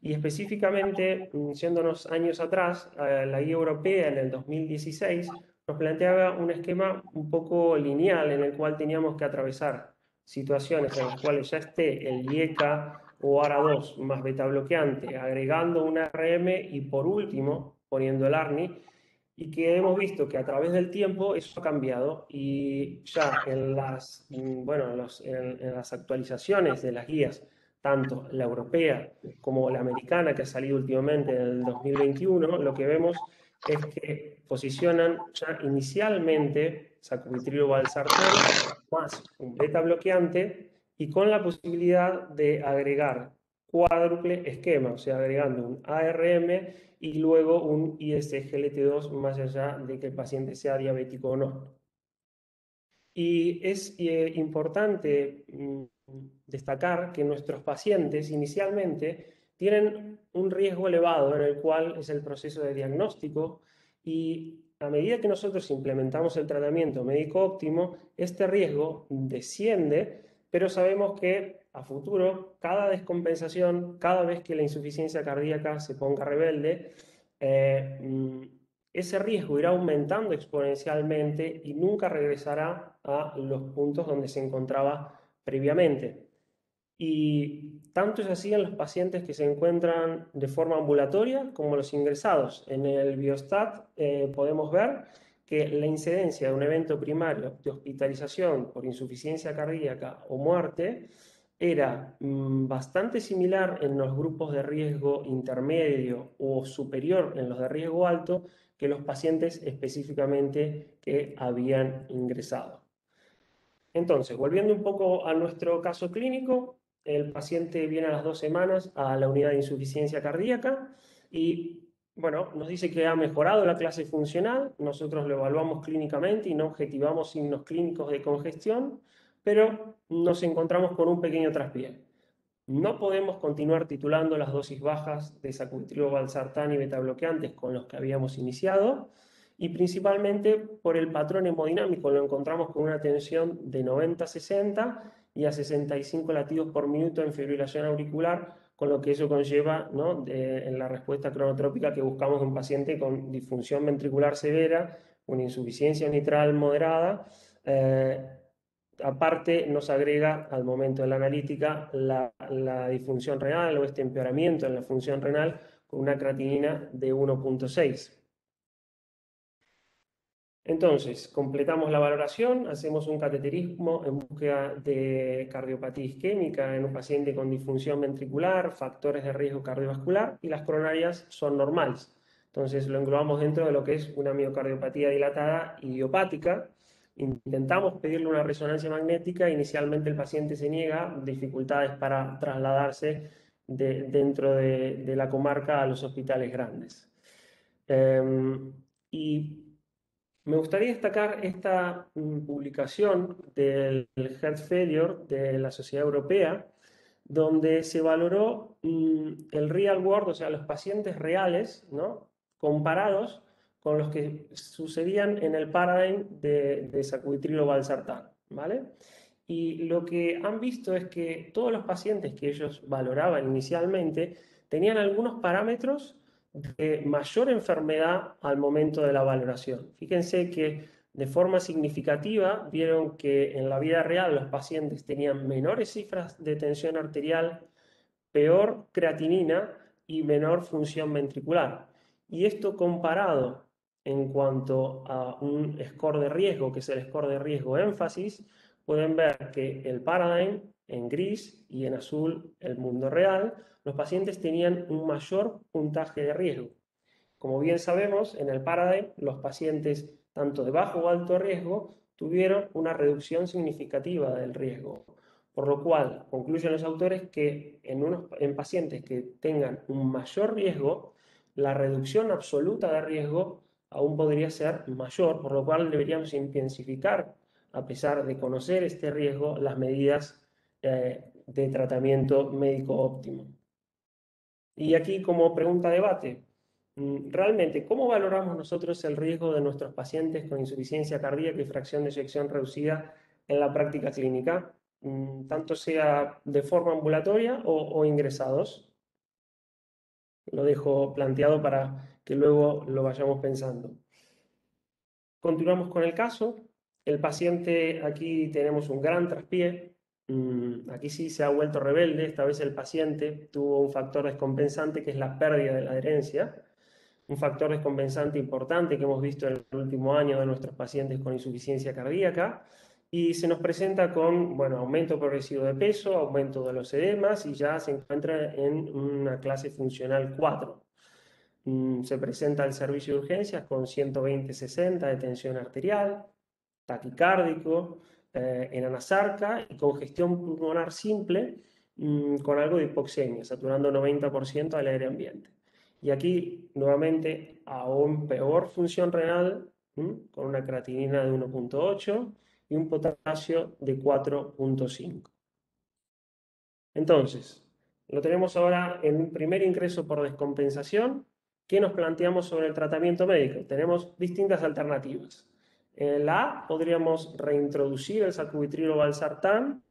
Y específicamente, yéndonos años atrás, la guía europea en el 2016 nos planteaba un esquema un poco lineal en el cual teníamos que atravesar situaciones en las cuales ya esté el IECA o ARA2 más beta bloqueante, agregando un ARM y por último poniendo el ARNI, y que hemos visto que a través del tiempo eso ha cambiado y ya en las, bueno, en las actualizaciones de las guías, tanto la europea como la americana que ha salido últimamente en el 2021, lo que vemos es que posicionan ya inicialmente sacubitril valsartán más un beta bloqueante y con la posibilidad de agregar cuádruple esquema, o sea, agregando un ARM y luego un ISGLT2 más allá de que el paciente sea diabético o no. Y es importante destacar que nuestros pacientes inicialmente tienen un riesgo elevado en el cual es el proceso de diagnóstico, y a medida que nosotros implementamos el tratamiento médico óptimo, este riesgo desciende, pero sabemos que a futuro, cada descompensación, cada vez que la insuficiencia cardíaca se ponga rebelde, ese riesgo irá aumentando exponencialmente y nunca regresará a los puntos donde se encontraba previamente. Y tanto es así en los pacientes que se encuentran de forma ambulatoria como los ingresados. En el Biostat podemos ver que la incidencia de un evento primario de hospitalización por insuficiencia cardíaca o muerte era bastante similar en los grupos de riesgo intermedio o superior en los de riesgo alto que los pacientes específicamente que habían ingresado. Entonces, volviendo un poco a nuestro caso clínico, el paciente viene a las 2 semanas a la unidad de insuficiencia cardíaca y, bueno, nos dice que ha mejorado la clase funcional. Nosotros lo evaluamos clínicamente y no objetivamos signos clínicos de congestión, pero nos encontramos con un pequeño traspié. No podemos continuar titulando las dosis bajas de sacubitril, valsartán y betabloqueantes con los que habíamos iniciado, y principalmente por el patrón hemodinámico. Lo encontramos con una tensión de 90-60 y a 65 latidos por minuto en fibrilación auricular, con lo que eso conlleva, ¿no?, en la respuesta cronotrópica que buscamos en un paciente con disfunción ventricular severa, una insuficiencia mitral moderada. Aparte, nos agrega al momento de la analítica la disfunción renal o este empeoramiento en la función renal con una creatinina de 1.6. Entonces, completamos la valoración, hacemos un cateterismo en búsqueda de cardiopatía isquémica en un paciente con disfunción ventricular, factores de riesgo cardiovascular, y las coronarias son normales. Entonces, lo englobamos dentro de lo que es una miocardiopatía dilatada idiopática. Intentamos pedirle una resonancia magnética. Inicialmente el paciente se niega, dificultades para trasladarse dentro de la comarca a los hospitales grandes. Y me gustaría destacar esta publicación del Heart Failure de la Sociedad Europea, donde se valoró el real world, o sea, los pacientes reales, ¿no?, comparados con los que sucedían en el paradigm de sacubitril o valsartán, ¿vale? Y lo que han visto es que todos los pacientes que ellos valoraban inicialmente tenían algunos parámetros de mayor enfermedad al momento de la valoración. Fíjense que de forma significativa vieron que en la vida real los pacientes tenían menores cifras de tensión arterial, peor creatinina y menor función ventricular. Y esto comparado en cuanto a un score de riesgo, que es el score de riesgo énfasis, pueden ver que el paradigm en gris y en azul el mundo real, los pacientes tenían un mayor puntaje de riesgo. Como bien sabemos, en el paradigm los pacientes tanto de bajo o alto riesgo tuvieron una reducción significativa del riesgo, por lo cual concluyen los autores que en pacientes que tengan un mayor riesgo, la reducción absoluta de riesgo aún podría ser mayor, por lo cual deberíamos intensificar, a pesar de conocer este riesgo, las medidas de tratamiento médico óptimo. Y aquí, como pregunta debate, realmente, ¿cómo valoramos nosotros el riesgo de nuestros pacientes con insuficiencia cardíaca y fracción de eyección reducida en la práctica clínica, tanto sea de forma ambulatoria o ingresados? Lo dejo planteado para que luego lo vayamos pensando. Continuamos con el caso. El paciente, aquí tenemos un gran traspié. Aquí sí se ha vuelto rebelde. Esta vez el paciente tuvo un factor descompensante que es la pérdida de la adherencia. Un factor descompensante importante que hemos visto en el último año de nuestros pacientes con insuficiencia cardíaca, y se nos presenta con, bueno, aumento progresivo de peso, aumento de los edemas, y ya se encuentra en una clase funcional 4. Se presenta al servicio de urgencias con 120-60 de tensión arterial, taquicárdico, en anasarca y congestión pulmonar simple, con algo de hipoxemia, saturando 90% al aire ambiente. Y aquí, nuevamente, aún peor función renal, con una creatinina de 1.8 y un potasio de 4,5. Entonces, lo tenemos ahora en un primer ingreso por descompensación. ¿Qué nos planteamos sobre el tratamiento médico? Tenemos distintas alternativas. En la A podríamos reintroducir el sacubitrilo valsartán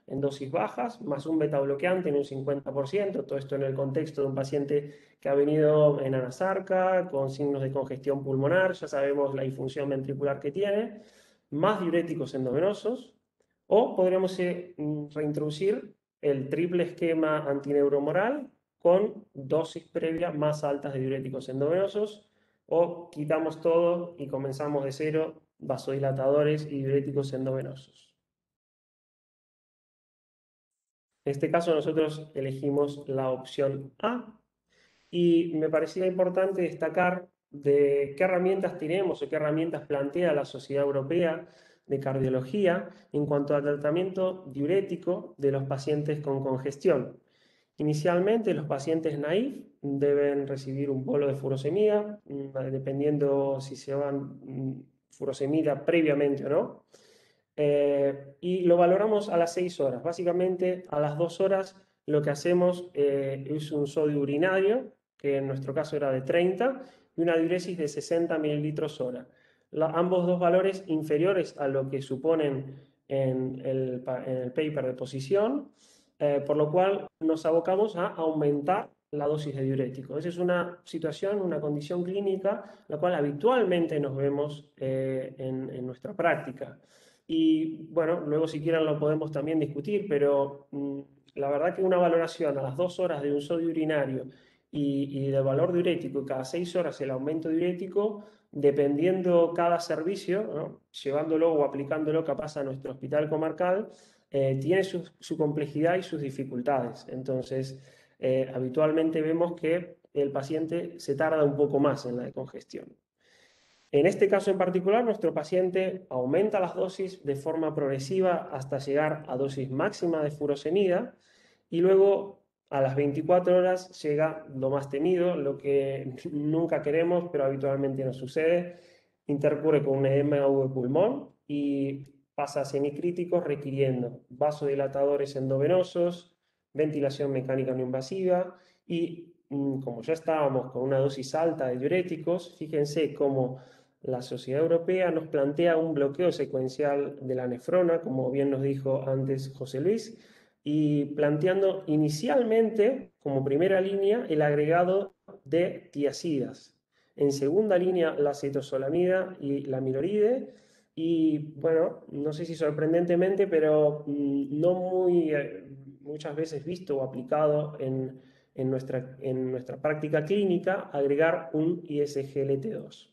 en dosis bajas, más un betabloqueante en un 50%, todo esto en el contexto de un paciente que ha venido en anasarca, con signos de congestión pulmonar, ya sabemos la disfunción ventricular que tiene, más diuréticos endovenosos, o podríamos reintroducir el triple esquema antineuromoral con dosis previas más altas de diuréticos endovenosos, o quitamos todo y comenzamos de cero, vasodilatadores y diuréticos endovenosos. En este caso nosotros elegimos la opción A y me parecía importante destacar de qué herramientas tenemos o qué herramientas plantea la Sociedad Europea de Cardiología en cuanto al tratamiento diurético de los pacientes con congestión. Inicialmente los pacientes naïf deben recibir un bolo de furosemida, dependiendo si se van furosemida previamente o no. Y lo valoramos a las 6 horas. Básicamente, a las 2 horas lo que hacemos es un sodio urinario, que en nuestro caso era de 30, y una diuresis de 60 mililitros hora. Ambos dos valores inferiores a lo que suponen en el paper de posición, por lo cual nos abocamos a aumentar la dosis de diurético. Esa es una situación, una condición clínica, la cual habitualmente nos vemos en nuestra práctica. Y bueno, luego si quieren lo podemos también discutir, pero la verdad que una valoración a las 2 horas de un sodio urinario y del valor diurético, y cada 6 horas el aumento diurético, dependiendo cada servicio, ¿no?, llevándolo o aplicándolo capaz a nuestro hospital comarcal, tiene su complejidad y sus dificultades. Entonces, habitualmente vemos que el paciente se tarda un poco más en la decongestión. En este caso en particular, nuestro paciente aumenta las dosis de forma progresiva hasta llegar a dosis máxima de furosemida y luego a las 24 horas llega lo más temido, lo que nunca queremos, pero habitualmente nos sucede. Intercurre con un edema de pulmón y pasa a semicríticos requiriendo vasodilatadores endovenosos, ventilación mecánica no invasiva y como ya estábamos con una dosis alta de diuréticos, fíjense cómo la Sociedad Europea nos plantea un bloqueo secuencial de la nefrona, como bien nos dijo antes José Luis, y planteando inicialmente como primera línea el agregado de tiazidas. En segunda línea la acetozolamida y la amiloride, y bueno, no sé si sorprendentemente, pero no muchas veces visto o aplicado en nuestra práctica clínica, agregar un ISGLT2.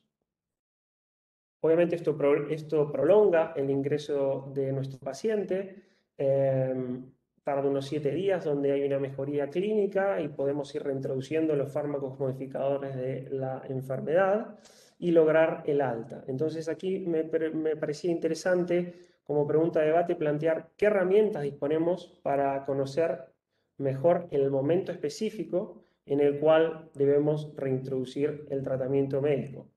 Obviamente esto prolonga el ingreso de nuestro paciente, tarda unos 7 días donde hay una mejoría clínica y podemos ir reintroduciendo los fármacos modificadores de la enfermedad y lograr el alta. Entonces aquí me parecía interesante como pregunta de debate plantear qué herramientas disponemos para conocer mejor el momento específico en el cual debemos reintroducir el tratamiento médico.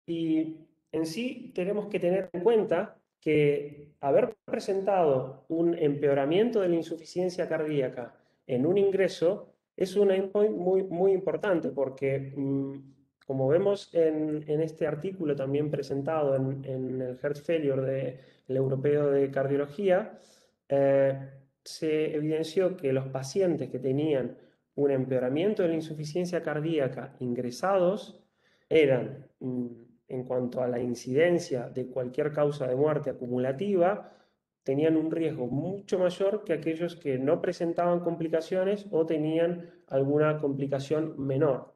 Y en sí tenemos que tener en cuenta que haber presentado un empeoramiento de la insuficiencia cardíaca en un ingreso es un endpoint muy importante porque, como vemos en este artículo también presentado en el Heart Failure del Europeo de Cardiología, se evidenció que los pacientes que tenían un empeoramiento de la insuficiencia cardíaca ingresados eran, en cuanto a la incidencia de cualquier causa de muerte acumulativa, tenían un riesgo mucho mayor que aquellos que no presentaban complicaciones o tenían alguna complicación menor.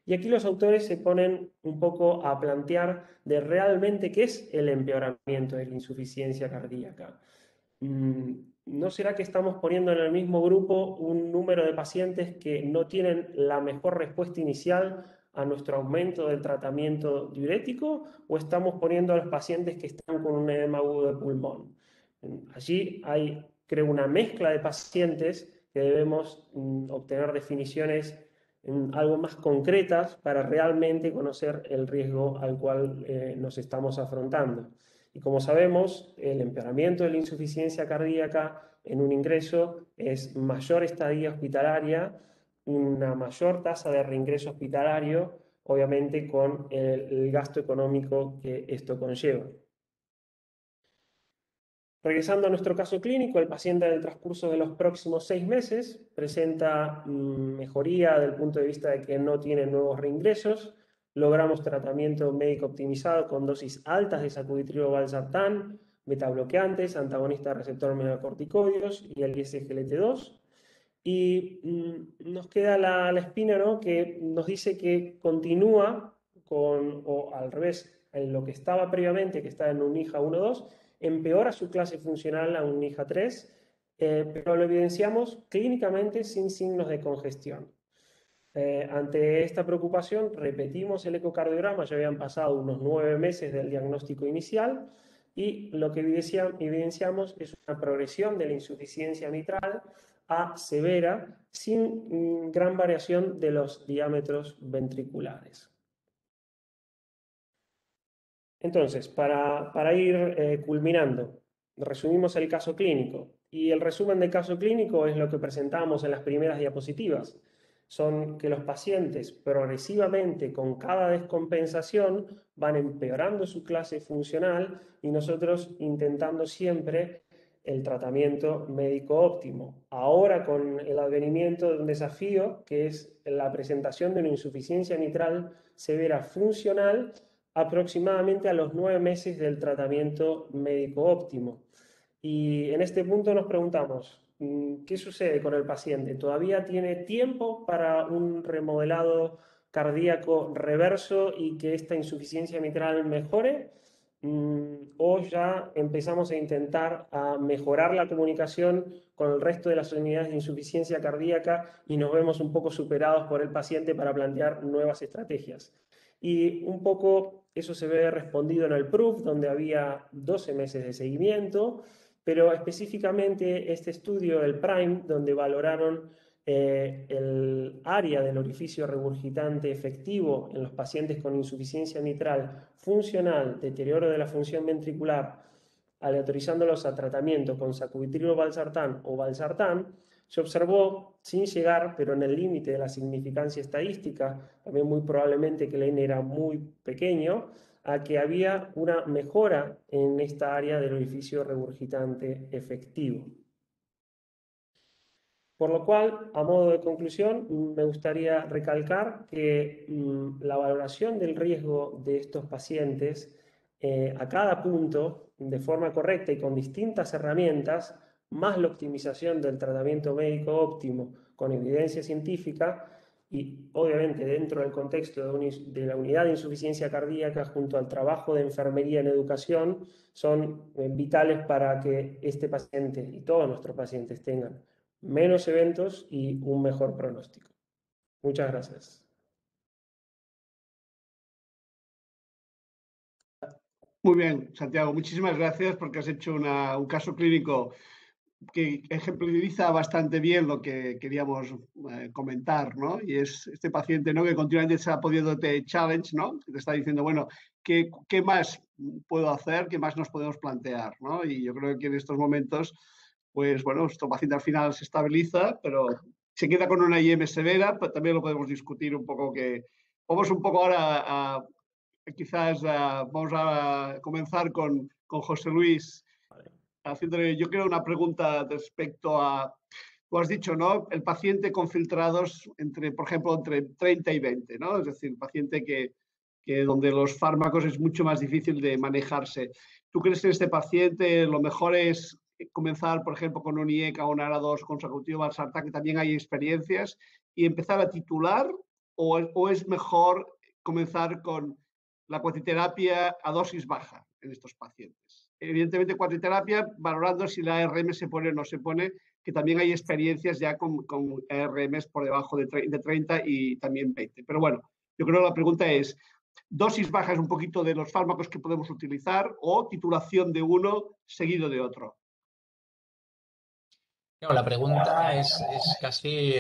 Y aquí los autores se ponen un poco a plantear de realmente qué es el empeoramiento de la insuficiencia cardíaca. ¿No será que estamos poniendo en el mismo grupo un número de pacientes que no tienen la mejor respuesta inicial a nuestro aumento del tratamiento diurético, o estamos poniendo a los pacientes que están con un edema agudo de pulmón? Allí hay, creo, una mezcla de pacientes que debemos obtener definiciones algo más concretas para realmente conocer el riesgo al cual nos estamos afrontando. Y como sabemos, el empeoramiento de la insuficiencia cardíaca en un ingreso es mayor estadía hospitalaria, una mayor tasa de reingreso hospitalario, obviamente con el gasto económico que esto conlleva. Regresando a nuestro caso clínico, el paciente en el transcurso de los próximos 6 meses presenta mejoría del punto de vista de que no tiene nuevos reingresos. Logramos tratamiento médico optimizado con dosis altas de sacubitril valsartán, betabloqueantes, antagonistas de receptor melanocorticoides y el SGLT2. Y nos queda la espina, ¿no?, que nos dice que continúa con, o al revés, en lo que estaba previamente, que estaba en un IJA 1-2, empeora su clase funcional a un IJA 3, pero lo evidenciamos clínicamente sin signos de congestión. Ante esta preocupación, repetimos el ecocardiograma, ya habían pasado unos 9 meses del diagnóstico inicial, y lo que evidenciamos es una progresión de la insuficiencia mitral a severa, sin gran variación de los diámetros ventriculares. Entonces, para ir culminando, resumimos el caso clínico. Y el resumen del caso clínico es lo que presentamos en las primeras diapositivas. Son que los pacientes progresivamente, con cada descompensación, van empeorando su clase funcional y nosotros intentando siempre el tratamiento médico óptimo. Ahora con el advenimiento de un desafío que es la presentación de una insuficiencia mitral severa funcional aproximadamente a los 9 meses del tratamiento médico óptimo. Y en este punto nos preguntamos, ¿qué sucede con el paciente? ¿Todavía tiene tiempo para un remodelado cardíaco reverso y que esta insuficiencia mitral mejore? ¿O ya empezamos a intentar a mejorar la comunicación con el resto de las unidades de insuficiencia cardíaca y nos vemos un poco superados por el paciente para plantear nuevas estrategias? Y un poco eso se ve respondido en el PROOF, donde había 12 meses de seguimiento, pero específicamente este estudio, el PRIME, donde valoraron el área del orificio regurgitante efectivo en los pacientes con insuficiencia mitral funcional, deterioro de la función ventricular, aleatorizándolos a tratamiento con sacubitril valsartán o valsartán, se observó, sin llegar, pero en el límite de la significancia estadística, también muy probablemente que el N era muy pequeño, a que había una mejora en esta área del orificio regurgitante efectivo. Por lo cual, a modo de conclusión, me gustaría recalcar que la valoración del riesgo de estos pacientes a cada punto, de forma correcta y con distintas herramientas, más la optimización del tratamiento médico óptimo con evidencia científica y obviamente dentro del contexto de la unidad de insuficiencia cardíaca junto al trabajo de enfermería en educación, son vitales para que este paciente y todos nuestros pacientes tengan menos eventos y un mejor pronóstico. Muchas gracias. Muy bien, Santiago, muchísimas gracias porque has hecho un caso clínico que ejemplariza bastante bien lo que queríamos comentar, ¿no? Y es este paciente, ¿no?, que continuamente se ha podido te challenge, ¿no? Te está diciendo, bueno, ¿qué más puedo hacer? ¿Qué más nos podemos plantear? ¿No? Y yo creo que en estos momentos, pues bueno, nuestro paciente al final se estabiliza, pero se queda con una IM severa, pero también lo podemos discutir un poco que... Vamos un poco ahora quizás vamos a comenzar con José Luis, haciéndole, yo creo, una pregunta respecto a, tú has dicho, ¿no?, el paciente con filtrados entre, por ejemplo, entre 30 y 20, ¿no? Es decir, paciente que donde los fármacos es mucho más difícil de manejarse. ¿Tú crees que en este paciente lo mejor es comenzar, por ejemplo, con un IECA o un ARA2 consecutivo valsartán, que también hay experiencias, y empezar a titular, o es mejor comenzar con la cuatiterapia a dosis baja en estos pacientes? Evidentemente, cuatiterapia, valorando si la ARM se pone o no se pone, que también hay experiencias ya con ARMs por debajo de 30 y también 20. Pero bueno, yo creo que la pregunta es, dosis bajas un poquito de los fármacos que podemos utilizar o titulación de uno seguido de otro. Claro, la pregunta es casi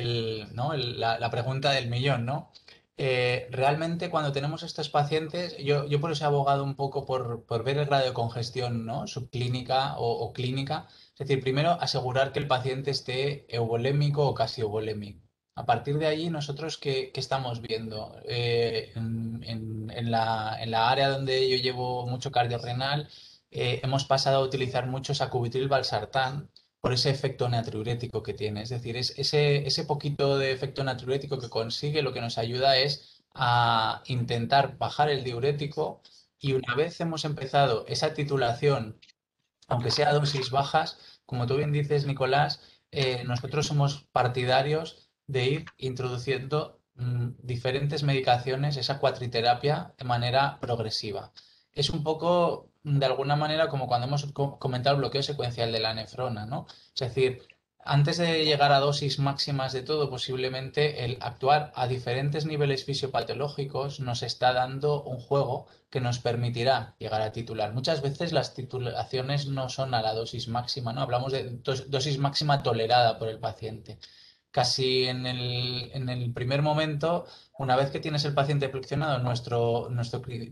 ¿no? La pregunta del millón, ¿no? Realmente cuando tenemos estos pacientes, yo por eso he abogado un poco por ver el grado de congestión, ¿no? Subclínica o clínica. Es decir, primero asegurar que el paciente esté euvolémico o casi euvolémico. A partir de allí, nosotros, ¿qué estamos viendo? En la área donde yo llevo mucho cardiorrenal, hemos pasado a utilizar mucho sacubitril valsartán por ese efecto natriurético que tiene. Es decir, ese poquito de efecto natriurético que consigue lo que nos ayuda es a intentar bajar el diurético, y una vez hemos empezado esa titulación, aunque sea a dosis bajas, como tú bien dices, Nicolás, nosotros somos partidarios de ir introduciendo diferentes medicaciones, esa cuatriterapia, de manera progresiva. Es un poco, de alguna manera, como cuando hemos comentado el bloqueo secuencial de la nefrona, ¿no? Es decir, antes de llegar a dosis máximas de todo, posiblemente el actuar a diferentes niveles fisiopatológicos nos está dando un juego que nos permitirá llegar a titular. Muchas veces las titulaciones no son a la dosis máxima, ¿no? Hablamos de dosis máxima tolerada por el paciente. Casi en el primer momento, una vez que tienes el paciente friccionado, nuestro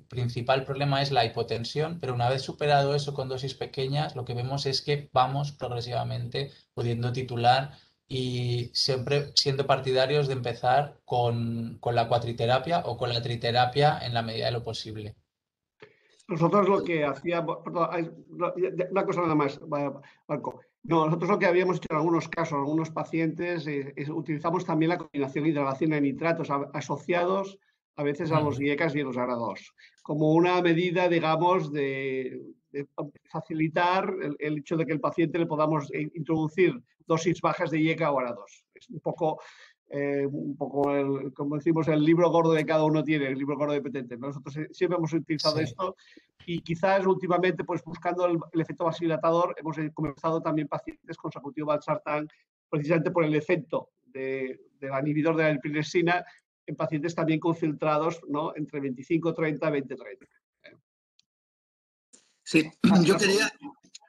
principal problema es la hipotensión, pero una vez superado eso con dosis pequeñas, lo que vemos es que vamos progresivamente pudiendo titular, y siempre siendo partidarios de empezar con la cuatriterapia o con la triterapia en la medida de lo posible. Nosotros lo que hacíamos, perdón, una cosa nada más, Marco. No, nosotros lo que habíamos hecho en algunos casos, en algunos pacientes, utilizamos también la combinación de hidralación de nitratos asociados a veces a los IECAs y a los ARA2, como una medida, digamos, de facilitar el hecho de que el paciente le podamos introducir dosis bajas de IECA o ARA2. Es un poco como decimos, el libro gordo de cada uno tiene, el libro gordo de petente. Nosotros siempre hemos utilizado esto, y quizás últimamente, pues buscando el efecto vasodilatador, hemos comenzado también pacientes con sacubitril valsartán, precisamente por el efecto del inhibidor de la epinefrina en pacientes también con filtrados, ¿no? Entre 25-30, 20-30.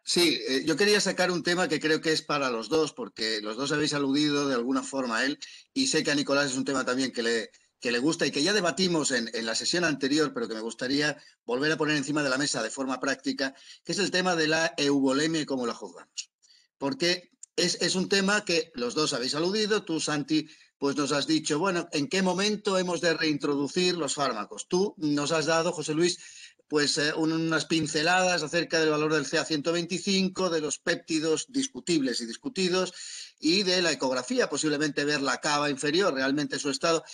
Sí, yo quería sacar un tema que creo que es para los dos, porque los dos habéis aludido de alguna forma a él, y sé que a Nicolás es un tema también que le gusta y que ya debatimos en la sesión anterior, pero que me gustaría volver a poner encima de la mesa de forma práctica, que es el tema de la euvolemia y cómo la juzgamos. Porque es un tema que los dos habéis aludido. Tú, Santi, pues nos has dicho, bueno, ¿en qué momento hemos de reintroducir los fármacos? Tú nos has dado, José Luis, pues unas pinceladas acerca del valor del CA125, de los péptidos discutibles y discutidos, y de la ecografía, posiblemente ver la cava inferior, realmente su estado.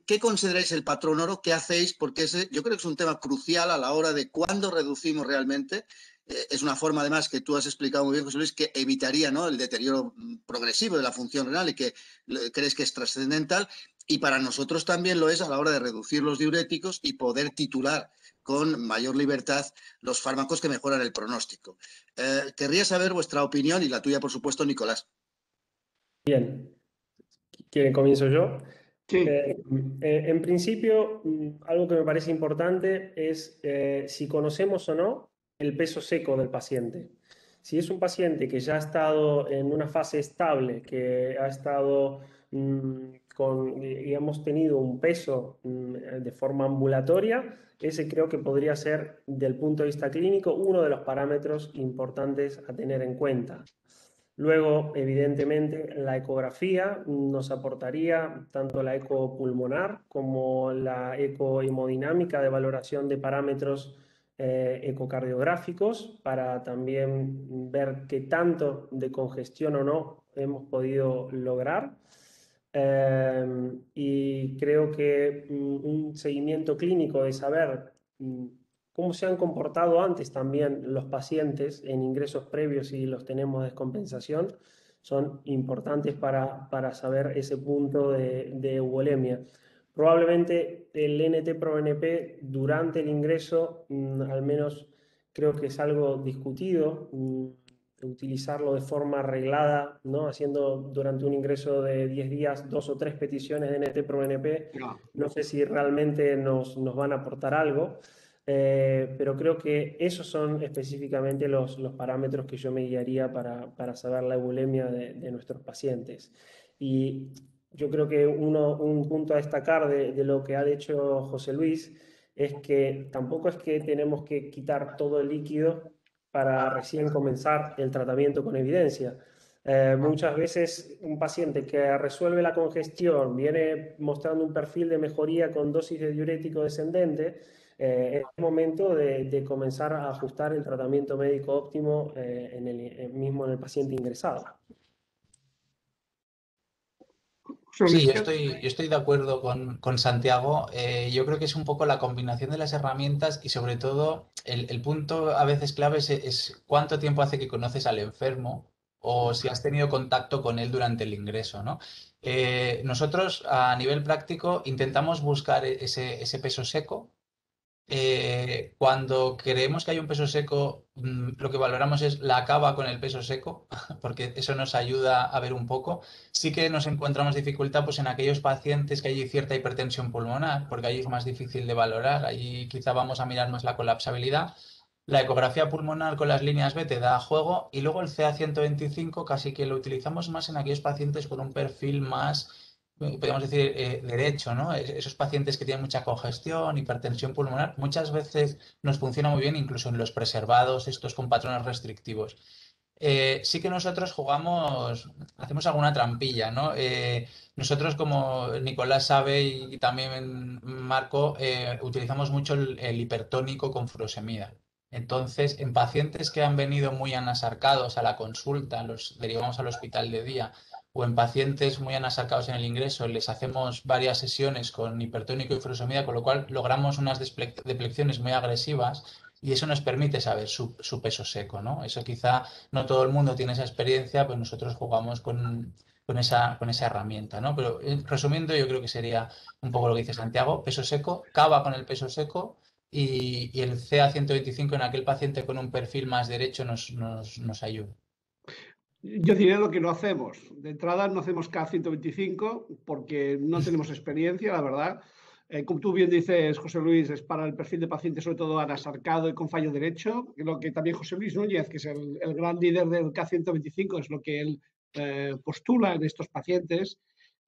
¿Qué consideráis el patrón oro? ¿Qué hacéis? Porque yo creo que es un tema crucial a la hora de cuándo reducimos realmente. Es una forma, además, que tú has explicado muy bien, José Luis, que evitaría, ¿no?, el deterioro progresivo de la función renal, y que crees que es trascendental. Y para nosotros también lo es a la hora de reducir los diuréticos y poder titular con mayor libertad los fármacos que mejoran el pronóstico. Querría saber vuestra opinión, y la tuya, por supuesto, Nicolás. Bien, ¿quieren comienzo yo? Sí. En principio, algo que me parece importante es si conocemos o no el peso seco del paciente. Si es un paciente que ya ha estado en una fase estable, que ha estado y hemos tenido un peso de forma ambulatoria, ese creo que podría ser, del punto de vista clínico, uno de los parámetros importantes a tener en cuenta. Luego, evidentemente, la ecografía nos aportaría tanto la eco pulmonar como la eco hemodinámica de valoración de parámetros ecocardiográficos, para también ver qué tanto de congestión o no hemos podido lograr. Y creo que un seguimiento clínico de saber cómo se han comportado antes también los pacientes en ingresos previos, y los tenemos de descompensación, son importantes para saber ese punto de euvolemia. Probablemente el NT-proBNP durante el ingreso, al menos creo que es algo discutido, utilizarlo de forma arreglada, ¿no? Haciendo durante un ingreso de 10 días 2 o 3 peticiones de NT-proBNP, no sé si realmente nos van a aportar algo. pero creo que esos son específicamente los parámetros que yo me guiaría para saber la eubulemia de nuestros pacientes. Y yo creo que un punto a destacar de lo que ha dicho José Luis es que tampoco es que tenemos que quitar todo el líquido para recién comenzar el tratamiento con evidencia. Muchas veces un paciente que resuelve la congestión viene mostrando un perfil de mejoría con dosis de diurético descendente. Es el momento de comenzar a ajustar el tratamiento médico óptimo mismo en el paciente ingresado. Sí, yo estoy de acuerdo con Santiago. Yo creo que es un poco la combinación de las herramientas y sobre todo el punto a veces clave es cuánto tiempo hace que conoces al enfermo o si has tenido contacto con él durante el ingreso, ¿no? Nosotros a nivel práctico intentamos buscar ese peso seco. Cuando creemos que hay un peso seco, lo que valoramos es la cava con el peso seco, porque eso nos ayuda a ver un poco. Sí que nos encontramos dificultad pues, en aquellos pacientes que hay cierta hipertensión pulmonar, porque ahí es más difícil de valorar. Ahí quizá vamos a mirar más la colapsabilidad. La ecografía pulmonar con las líneas B te da juego y luego el CA-125 casi que lo utilizamos más en aquellos pacientes con un perfil más podríamos decir, derecho, ¿no? Esos pacientes que tienen mucha congestión, hipertensión pulmonar, muchas veces nos funciona muy bien, incluso en los preservados, estos con patrones restrictivos. Sí que nosotros hacemos alguna trampilla, ¿no? Nosotros, como Nicolás sabe y también Marco, utilizamos mucho el hipertónico con furosemida. Entonces, en pacientes que han venido muy anasarcados a la consulta, los derivamos al hospital de día, o en pacientes muy anasarcados en el ingreso, les hacemos varias sesiones con hipertónico y furosemida, con lo cual logramos unas deplecciones muy agresivas y eso nos permite saber su peso seco, ¿no? Eso quizá no todo el mundo tiene esa experiencia, pues nosotros jugamos con esa herramienta, ¿no? Pero resumiendo, yo creo que sería un poco lo que dice Santiago, peso seco, cava con el peso seco y el CA-125 en aquel paciente con un perfil más derecho nos ayuda. Yo diré lo que no hacemos. De entrada no hacemos K125 porque no tenemos experiencia, la verdad. Como tú bien dices, José Luis, es para el perfil de paciente sobre todo anasarcado y con fallo derecho, lo que también José Luis Núñez, que es el gran líder del K125, es lo que él postula en estos pacientes.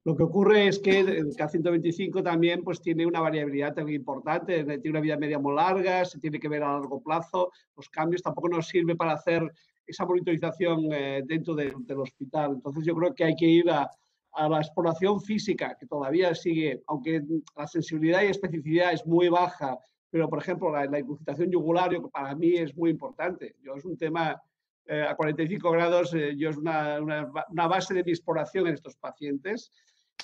Lo que ocurre es que el K125 también pues, tiene una variabilidad también importante, tiene una vida media muy larga, se tiene que ver a largo plazo, los cambios tampoco nos sirve para hacer esa monitorización dentro del hospital. Entonces yo creo que hay que ir a la exploración física, que todavía sigue, aunque la sensibilidad y especificidad es muy baja, pero por ejemplo la incrustación yugular, que para mí es muy importante. Yo es un tema a 45 grados, yo es una base de mi exploración en estos pacientes.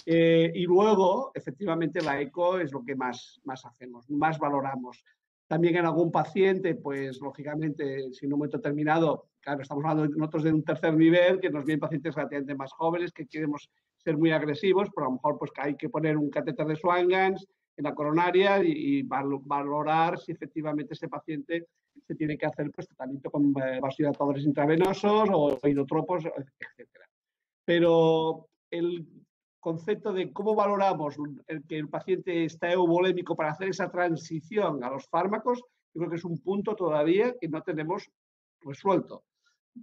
Y luego, efectivamente, la eco es lo que más hacemos, más valoramos. También en algún paciente, pues lógicamente, si en un momento determinado, claro, estamos hablando nosotros de un tercer nivel, que nos vienen pacientes relativamente más jóvenes, que queremos ser muy agresivos, pero a lo mejor pues hay que poner un catéter de Swan-Ganz en la coronaria y valorar si efectivamente ese paciente se tiene que hacer pues, tratamiento con vasodilatadores intravenosos o inotropos, etc. Pero el concepto de cómo valoramos el que el paciente está euvolémico para hacer esa transición a los fármacos, yo creo que es un punto todavía que no tenemos resuelto.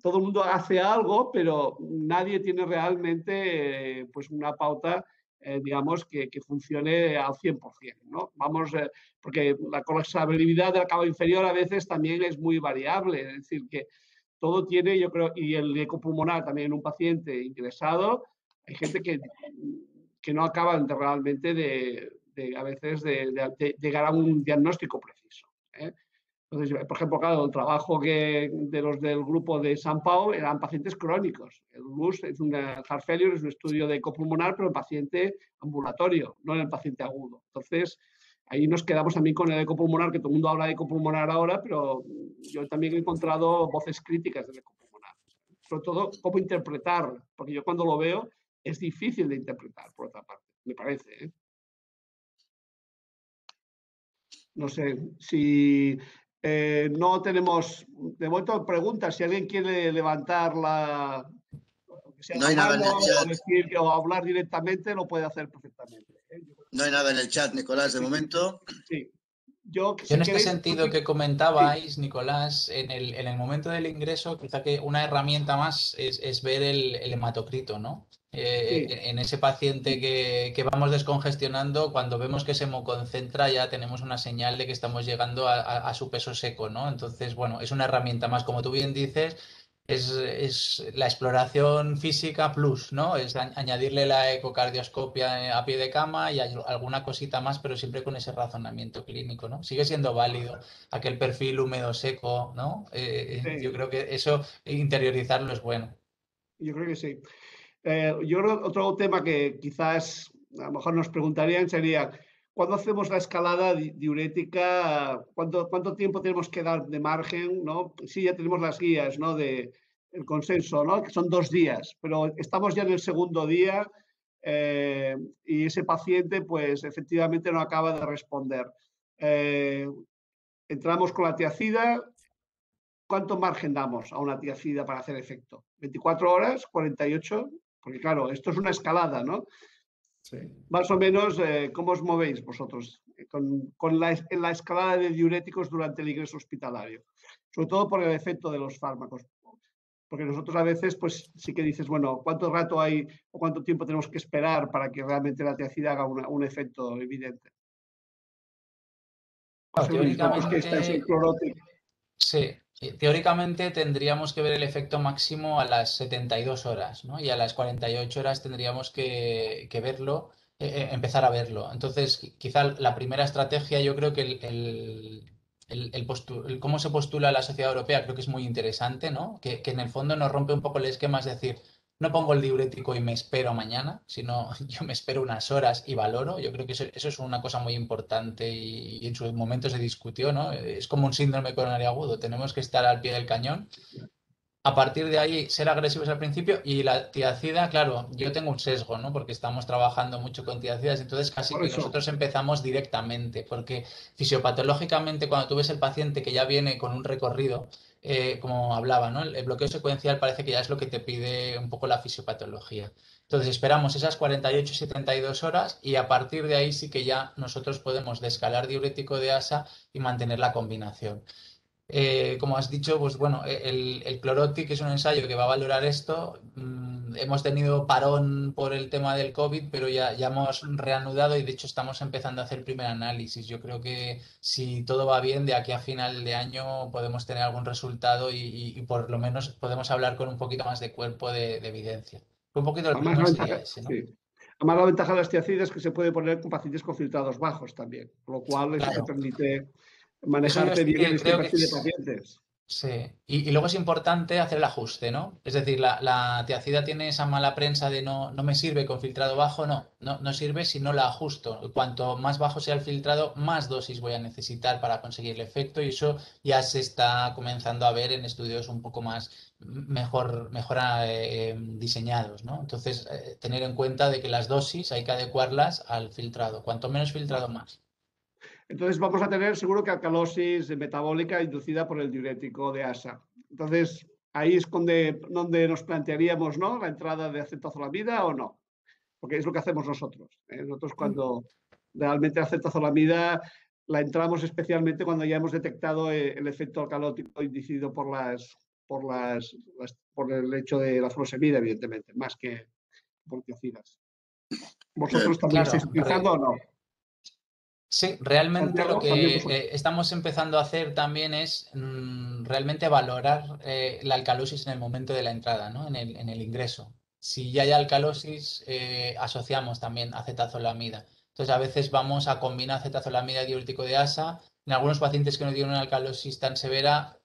Todo el mundo hace algo, pero nadie tiene realmente pues una pauta, digamos, que funcione al 100%, ¿no? Vamos, porque la colapsabilidad de la cava inferior a veces también es muy variable, es decir, que todo tiene, yo creo, y el ecopulmonar también en un paciente ingresado, hay gente que no acaban realmente a veces de llegar a un diagnóstico preciso. Entonces, por ejemplo, claro, el trabajo de los del grupo de San Pau eran pacientes crónicos. El GUS es heart failure, es un estudio de ecopulmonar, pero en paciente ambulatorio, no en el paciente agudo. Entonces, ahí nos quedamos también con el ecopulmonar, que todo el mundo habla de ecopulmonar ahora, pero yo también he encontrado voces críticas del ecopulmonar. Sobre todo, cómo interpretarlo, porque yo cuando lo veo es difícil de interpretar, por otra parte, me parece, ¿eh? No sé si no tenemos de momento preguntas. Si alguien quiere levantar la No hay nada en el chat. O hablar directamente, lo puede hacer perfectamente. No hay nada en el chat, Nicolás, de momento. Sí. Yo, Yo si en este queréis, sentido que sí, comentabais, Nicolás, en el momento del ingreso, quizá que una herramienta más es ver el hematocrito, ¿no? sí, En ese paciente que vamos descongestionando, cuando vemos que se hemoconcentra, ya tenemos una señal de que estamos llegando a su peso seco, ¿no? Entonces, bueno, es una herramienta más, como tú bien dices, es la exploración física plus, ¿no? Es añadirle la ecocardioscopia a pie de cama y alguna cosita más, pero siempre con ese razonamiento clínico, ¿no? Sigue siendo válido aquel perfil húmedo seco, ¿no? Yo sí, creo que eso, interiorizarlo es bueno. yo creo que sí. Yo creo que otro tema que quizás a lo mejor nos preguntarían sería, ¿cuándo hacemos la escalada diurética? ¿Cuánto tiempo tenemos que dar de margen? ¿No? Sí, ya tenemos las guías, ¿no? El consenso, ¿no? Que son 2 días, pero estamos ya en el segundo día y ese paciente, pues efectivamente no acaba de responder. Eh, entramos con la tiacida. ¿Cuánto margen damos a una tiacida para hacer efecto? ¿24 horas? ¿48? Porque claro, esto es una escalada, ¿no? Sí. Más o menos, ¿cómo os movéis vosotros en la escalada de diuréticos durante el ingreso hospitalario? Sobre todo por el efecto de los fármacos. Porque nosotros a veces, pues sí que dices, bueno, ¿cuánto rato hay o cuánto tiempo tenemos que esperar para que realmente la tiacida haga un efecto evidente? Claro, José Luis, vosotros que estáis en teóricamente, clorotic. sí, teóricamente tendríamos que ver el efecto máximo a las 72 horas, ¿no? Y a las 48 horas tendríamos que verlo, empezar a verlo. Entonces, quizá la primera estrategia, yo creo que el cómo se postula la sociedad europea creo que es muy interesante, ¿no? Que en el fondo nos rompe un poco el esquema, es decir, no pongo el diurético y me espero a mañana, sino yo me espero unas horas y valoro. Yo creo que eso es una cosa muy importante y en su momento se discutió, ¿no? Es como un síndrome coronario agudo, tenemos que estar al pie del cañón. A partir de ahí, ser agresivos al principio y la tiacida, claro, yo tengo un sesgo, ¿no? Porque estamos trabajando mucho con tiacidas, entonces casi Por que eso, nosotros empezamos directamente, porque fisiopatológicamente cuando tú ves el paciente que ya viene con un recorrido, como hablaba, ¿no? El bloqueo secuencial parece que ya es lo que te pide un poco la fisiopatología. Entonces esperamos esas 48, 72 horas y a partir de ahí sí que ya nosotros podemos descalar diurético de ASA y mantener la combinación. Como has dicho, pues bueno, el Clorotic es un ensayo que va a valorar esto. Hemos tenido parón por el tema del COVID, pero ya hemos reanudado y de hecho estamos empezando a hacer el primer análisis. Yo creo que si todo va bien, de aquí a final de año podemos tener algún resultado y por lo menos podemos hablar con un poquito más de cuerpo de evidencia. Un poquito el además problema la sería ventaja, ese, ¿no? sí. Además, la ventaja de las tiacidas es que se puede poner con pacientes con filtrados bajos también, con lo cual eso te Claro. permite Eso yo manejarte sí bien en que este creo que perfil de pacientes. sí, y luego es importante hacer el ajuste, ¿no? Es decir, la tiacida tiene esa mala prensa de no me sirve con filtrado bajo, no sirve si no la ajusto. Cuanto más bajo sea el filtrado, más dosis voy a necesitar para conseguir el efecto y eso ya se está comenzando a ver en estudios un poco más mejor diseñados, ¿no? Entonces, tener en cuenta de que las dosis hay que adecuarlas al filtrado. Cuanto menos filtrado, más. Entonces vamos a tener seguro que alcalosis metabólica inducida por el diurético de ASA. Entonces, ahí es donde nos plantearíamos, ¿no? La entrada de acetazolamida o no, porque es lo que hacemos nosotros. Nosotros cuando realmente la acetazolamida la entramos especialmente cuando ya hemos detectado el efecto alcalótico inducido por el hecho de la furosemida, evidentemente, más que por tiacidas. ¿Vosotros también lo estáis Claro, utilizando o no? sí, realmente lo Santiago, también que vosotros. estamos empezando a hacer también es realmente valorar la alcalosis en el momento de la entrada, ¿no? En el ingreso. Si ya hay alcalosis, asociamos también acetazolamida. Entonces, a veces vamos a combinar acetazolamida y diurético de ASA. En algunos pacientes que no tienen una alcalosis tan severa,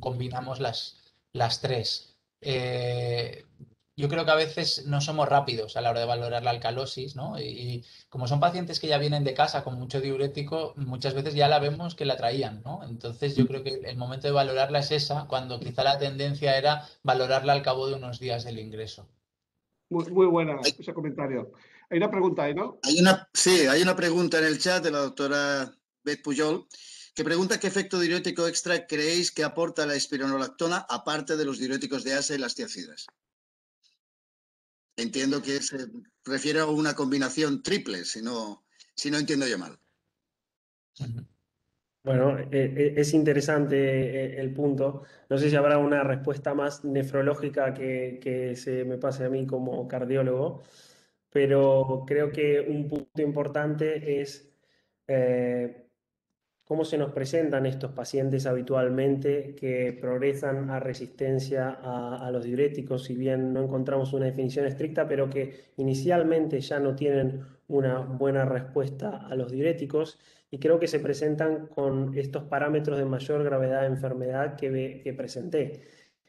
combinamos las tres. Yo creo que a veces no somos rápidos a la hora de valorar la alcalosis, ¿no? Y como son pacientes que ya vienen de casa con mucho diurético, muchas veces ya la vemos que la traían, ¿no? Entonces yo creo que el momento de valorarla es esa, cuando quizá la tendencia era valorarla al cabo de unos días del ingreso. Muy buena Hay, ese comentario. Hay una pregunta ahí, ¿no? sí, hay una pregunta en el chat de la doctora Beth Pujol que pregunta qué efecto diurético extra creéis que aporta la espironolactona aparte de los diuréticos de ASA y las tiacidas. Entiendo que se refiere a una combinación triple, si no entiendo yo mal. Ujú. Bueno, es interesante el punto. No sé si habrá una respuesta más nefrológica que se me pase a mí como cardiólogo, pero creo que un punto importante es eh, cómo se nos presentan estos pacientes habitualmente que progresan a resistencia a los diuréticos, si bien no encontramos una definición estricta, pero que inicialmente ya no tienen una buena respuesta a los diuréticos y creo que se presentan con estos parámetros de mayor gravedad de enfermedad que presenté,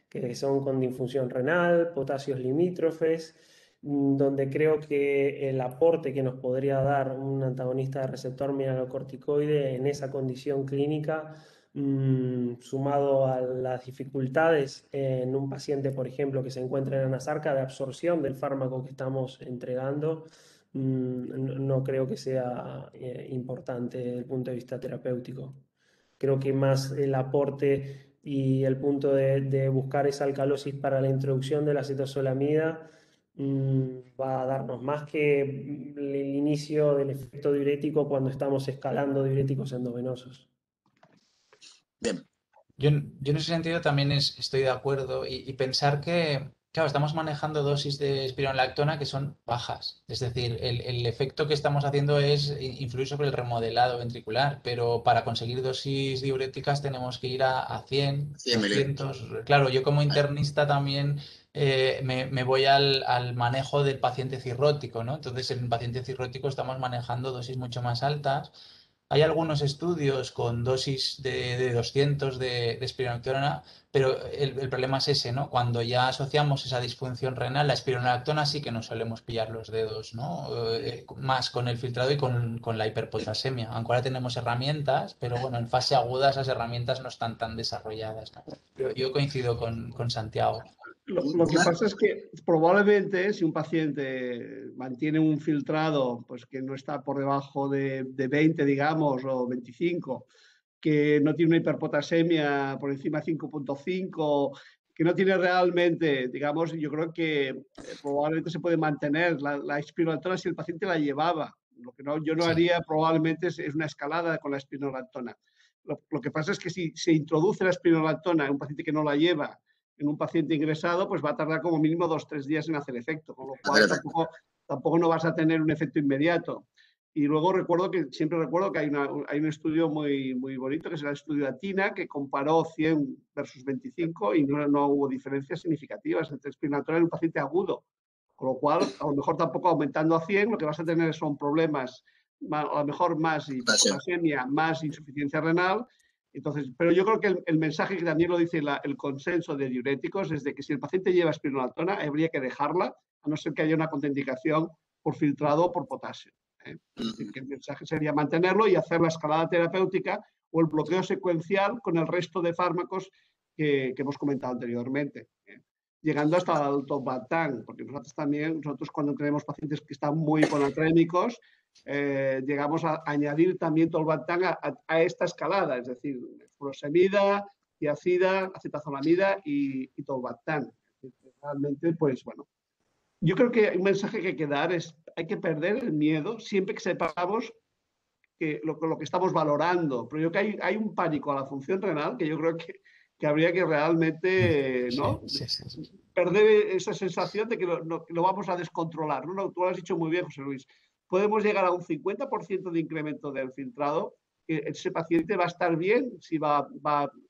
que son con disfunción renal, potasios limítrofes, donde creo que el aporte que nos podría dar un antagonista de receptor mineralocorticoide en esa condición clínica, sumado a las dificultades en un paciente, por ejemplo, que se encuentra en anasarca de absorción del fármaco que estamos entregando, no creo que sea importante desde el punto de vista terapéutico. Creo que más el aporte y el punto de buscar esa alcalosis para la introducción de la cetosolamida va a darnos más que el inicio del efecto diurético cuando estamos escalando diuréticos endovenosos. Bien. Yo en ese sentido también estoy de acuerdo y pensar que, claro, estamos manejando dosis de espironolactona que son bajas. Es decir, el efecto que estamos haciendo es influir sobre el remodelado ventricular, pero para conseguir dosis diuréticas tenemos que ir a 100, 100 miligramos. 200. Claro, yo como internista también me voy al manejo del paciente cirrótico, ¿no? Entonces, en el paciente cirrótico estamos manejando dosis mucho más altas. Hay algunos estudios con dosis de 200 de espironolactona, pero el problema es ese, ¿no? Cuando ya asociamos esa disfunción renal, la espironolactona sí que nos solemos pillar los dedos, ¿no? Más con el filtrado y con la hiperpotasemia. Aunque ahora tenemos herramientas, pero bueno, en fase aguda esas herramientas no están tan desarrolladas, ¿no? Yo coincido con Santiago. Lo que pasa es que probablemente si un paciente mantiene un filtrado pues, que no está por debajo de 20, digamos, o 25, que no tiene una hiperpotasemia por encima de 5.5, que no tiene realmente, digamos, yo creo que probablemente se puede mantener la espironolactona si el paciente la llevaba. Lo que yo no Sí. haría probablemente es una escalada con la espironolactona. Lo que pasa es que si se introduce la espironolactona en un paciente que no la lleva, en un paciente ingresado, pues va a tardar como mínimo 2-3 días en hacer efecto, con lo cual tampoco no vas a tener un efecto inmediato. Y luego siempre recuerdo que hay un estudio muy, muy bonito, que es el estudio de Atina, que comparó 100 versus 25 y no hubo diferencias significativas entre espironolactona en un paciente agudo. Con lo cual, a lo mejor tampoco aumentando a 100, lo que vas a tener son problemas, a lo mejor más hiperpotasemia, más insuficiencia renal. Entonces, pero yo creo que el mensaje que también lo dice el consenso de diuréticos es de que si el paciente lleva espironolactona, habría que dejarla, a no ser que haya una contraindicación por filtrado o por potasio. Es decir, que el mensaje sería mantenerlo y hacer la escalada terapéutica o el bloqueo secuencial con el resto de fármacos que hemos comentado anteriormente. Llegando hasta el tolvaptan, porque nosotros cuando tenemos pacientes que están muy hiponatrémicos, llegamos a añadir también tolvaptan a esta escalada, es decir, furosemida, tiazida, acetazolamida y tolvaptan. Realmente, pues bueno, yo creo que un mensaje que hay que dar es hay que perder el miedo siempre que sepamos que lo que estamos valorando. Pero yo creo que hay un pánico a la función renal que yo creo que habría que realmente ¿no? Sí. perder esa sensación de que lo vamos a descontrolar. ¿No? Tú lo has dicho muy bien, José Luis. Podemos llegar a un 50% de incremento del filtrado, que ese paciente va a estar bien si va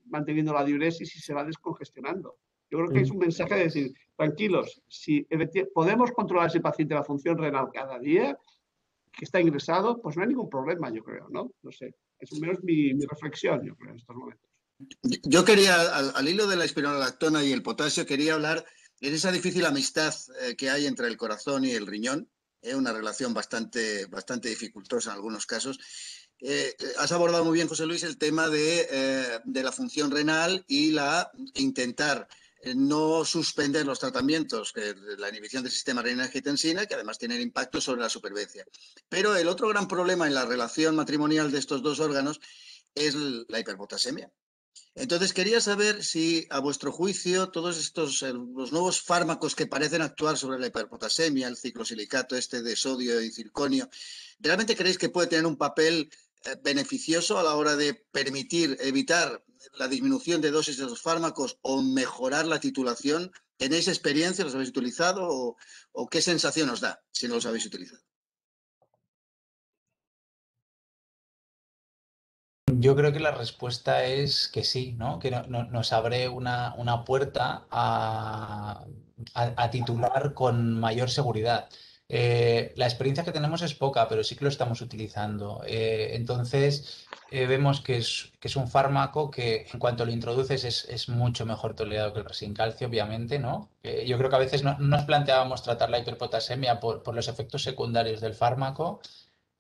manteniendo la diuresis y se va descongestionando. Yo creo que es un mensaje de decir, tranquilos, si podemos controlar a ese paciente la función renal cada día, que está ingresado, pues no hay ningún problema, yo creo, ¿no? No sé, es menos mi reflexión, yo creo, en estos momentos. Yo quería, al hilo de la espironolactona y el potasio, quería hablar de esa difícil amistad que hay entre el corazón y el riñón, una relación bastante dificultosa en algunos casos. Has abordado muy bien, José Luis, el tema de la función renal y intentar no suspender los tratamientos, la inhibición del sistema renina-angiotensina, que además tienen impacto sobre la supervivencia. Pero el otro gran problema en la relación matrimonial de estos dos órganos es la hiperpotasemia. Entonces, quería saber si, a vuestro juicio, todos estos los nuevos fármacos que parecen actuar sobre la hiperpotasemia, el ciclosilicato de sodio y circonio, ¿realmente creéis que puede tener un papel beneficioso a la hora de permitir evitar la disminución de dosis de los fármacos o mejorar la titulación? ¿Tenéis experiencia? ¿Los habéis utilizado? ¿O qué sensación os da si no los habéis utilizado? Yo creo que la respuesta es que sí, ¿no? Que nos abre una puerta a titular con mayor seguridad. La experiencia que tenemos es poca, pero sí que lo estamos utilizando. Entonces, vemos que es un fármaco que en cuanto lo introduces es mucho mejor tolerado que el resincalcio, obviamente, ¿no? Yo creo que a veces no nos planteábamos tratar la hiperpotasemia por los efectos secundarios del fármaco.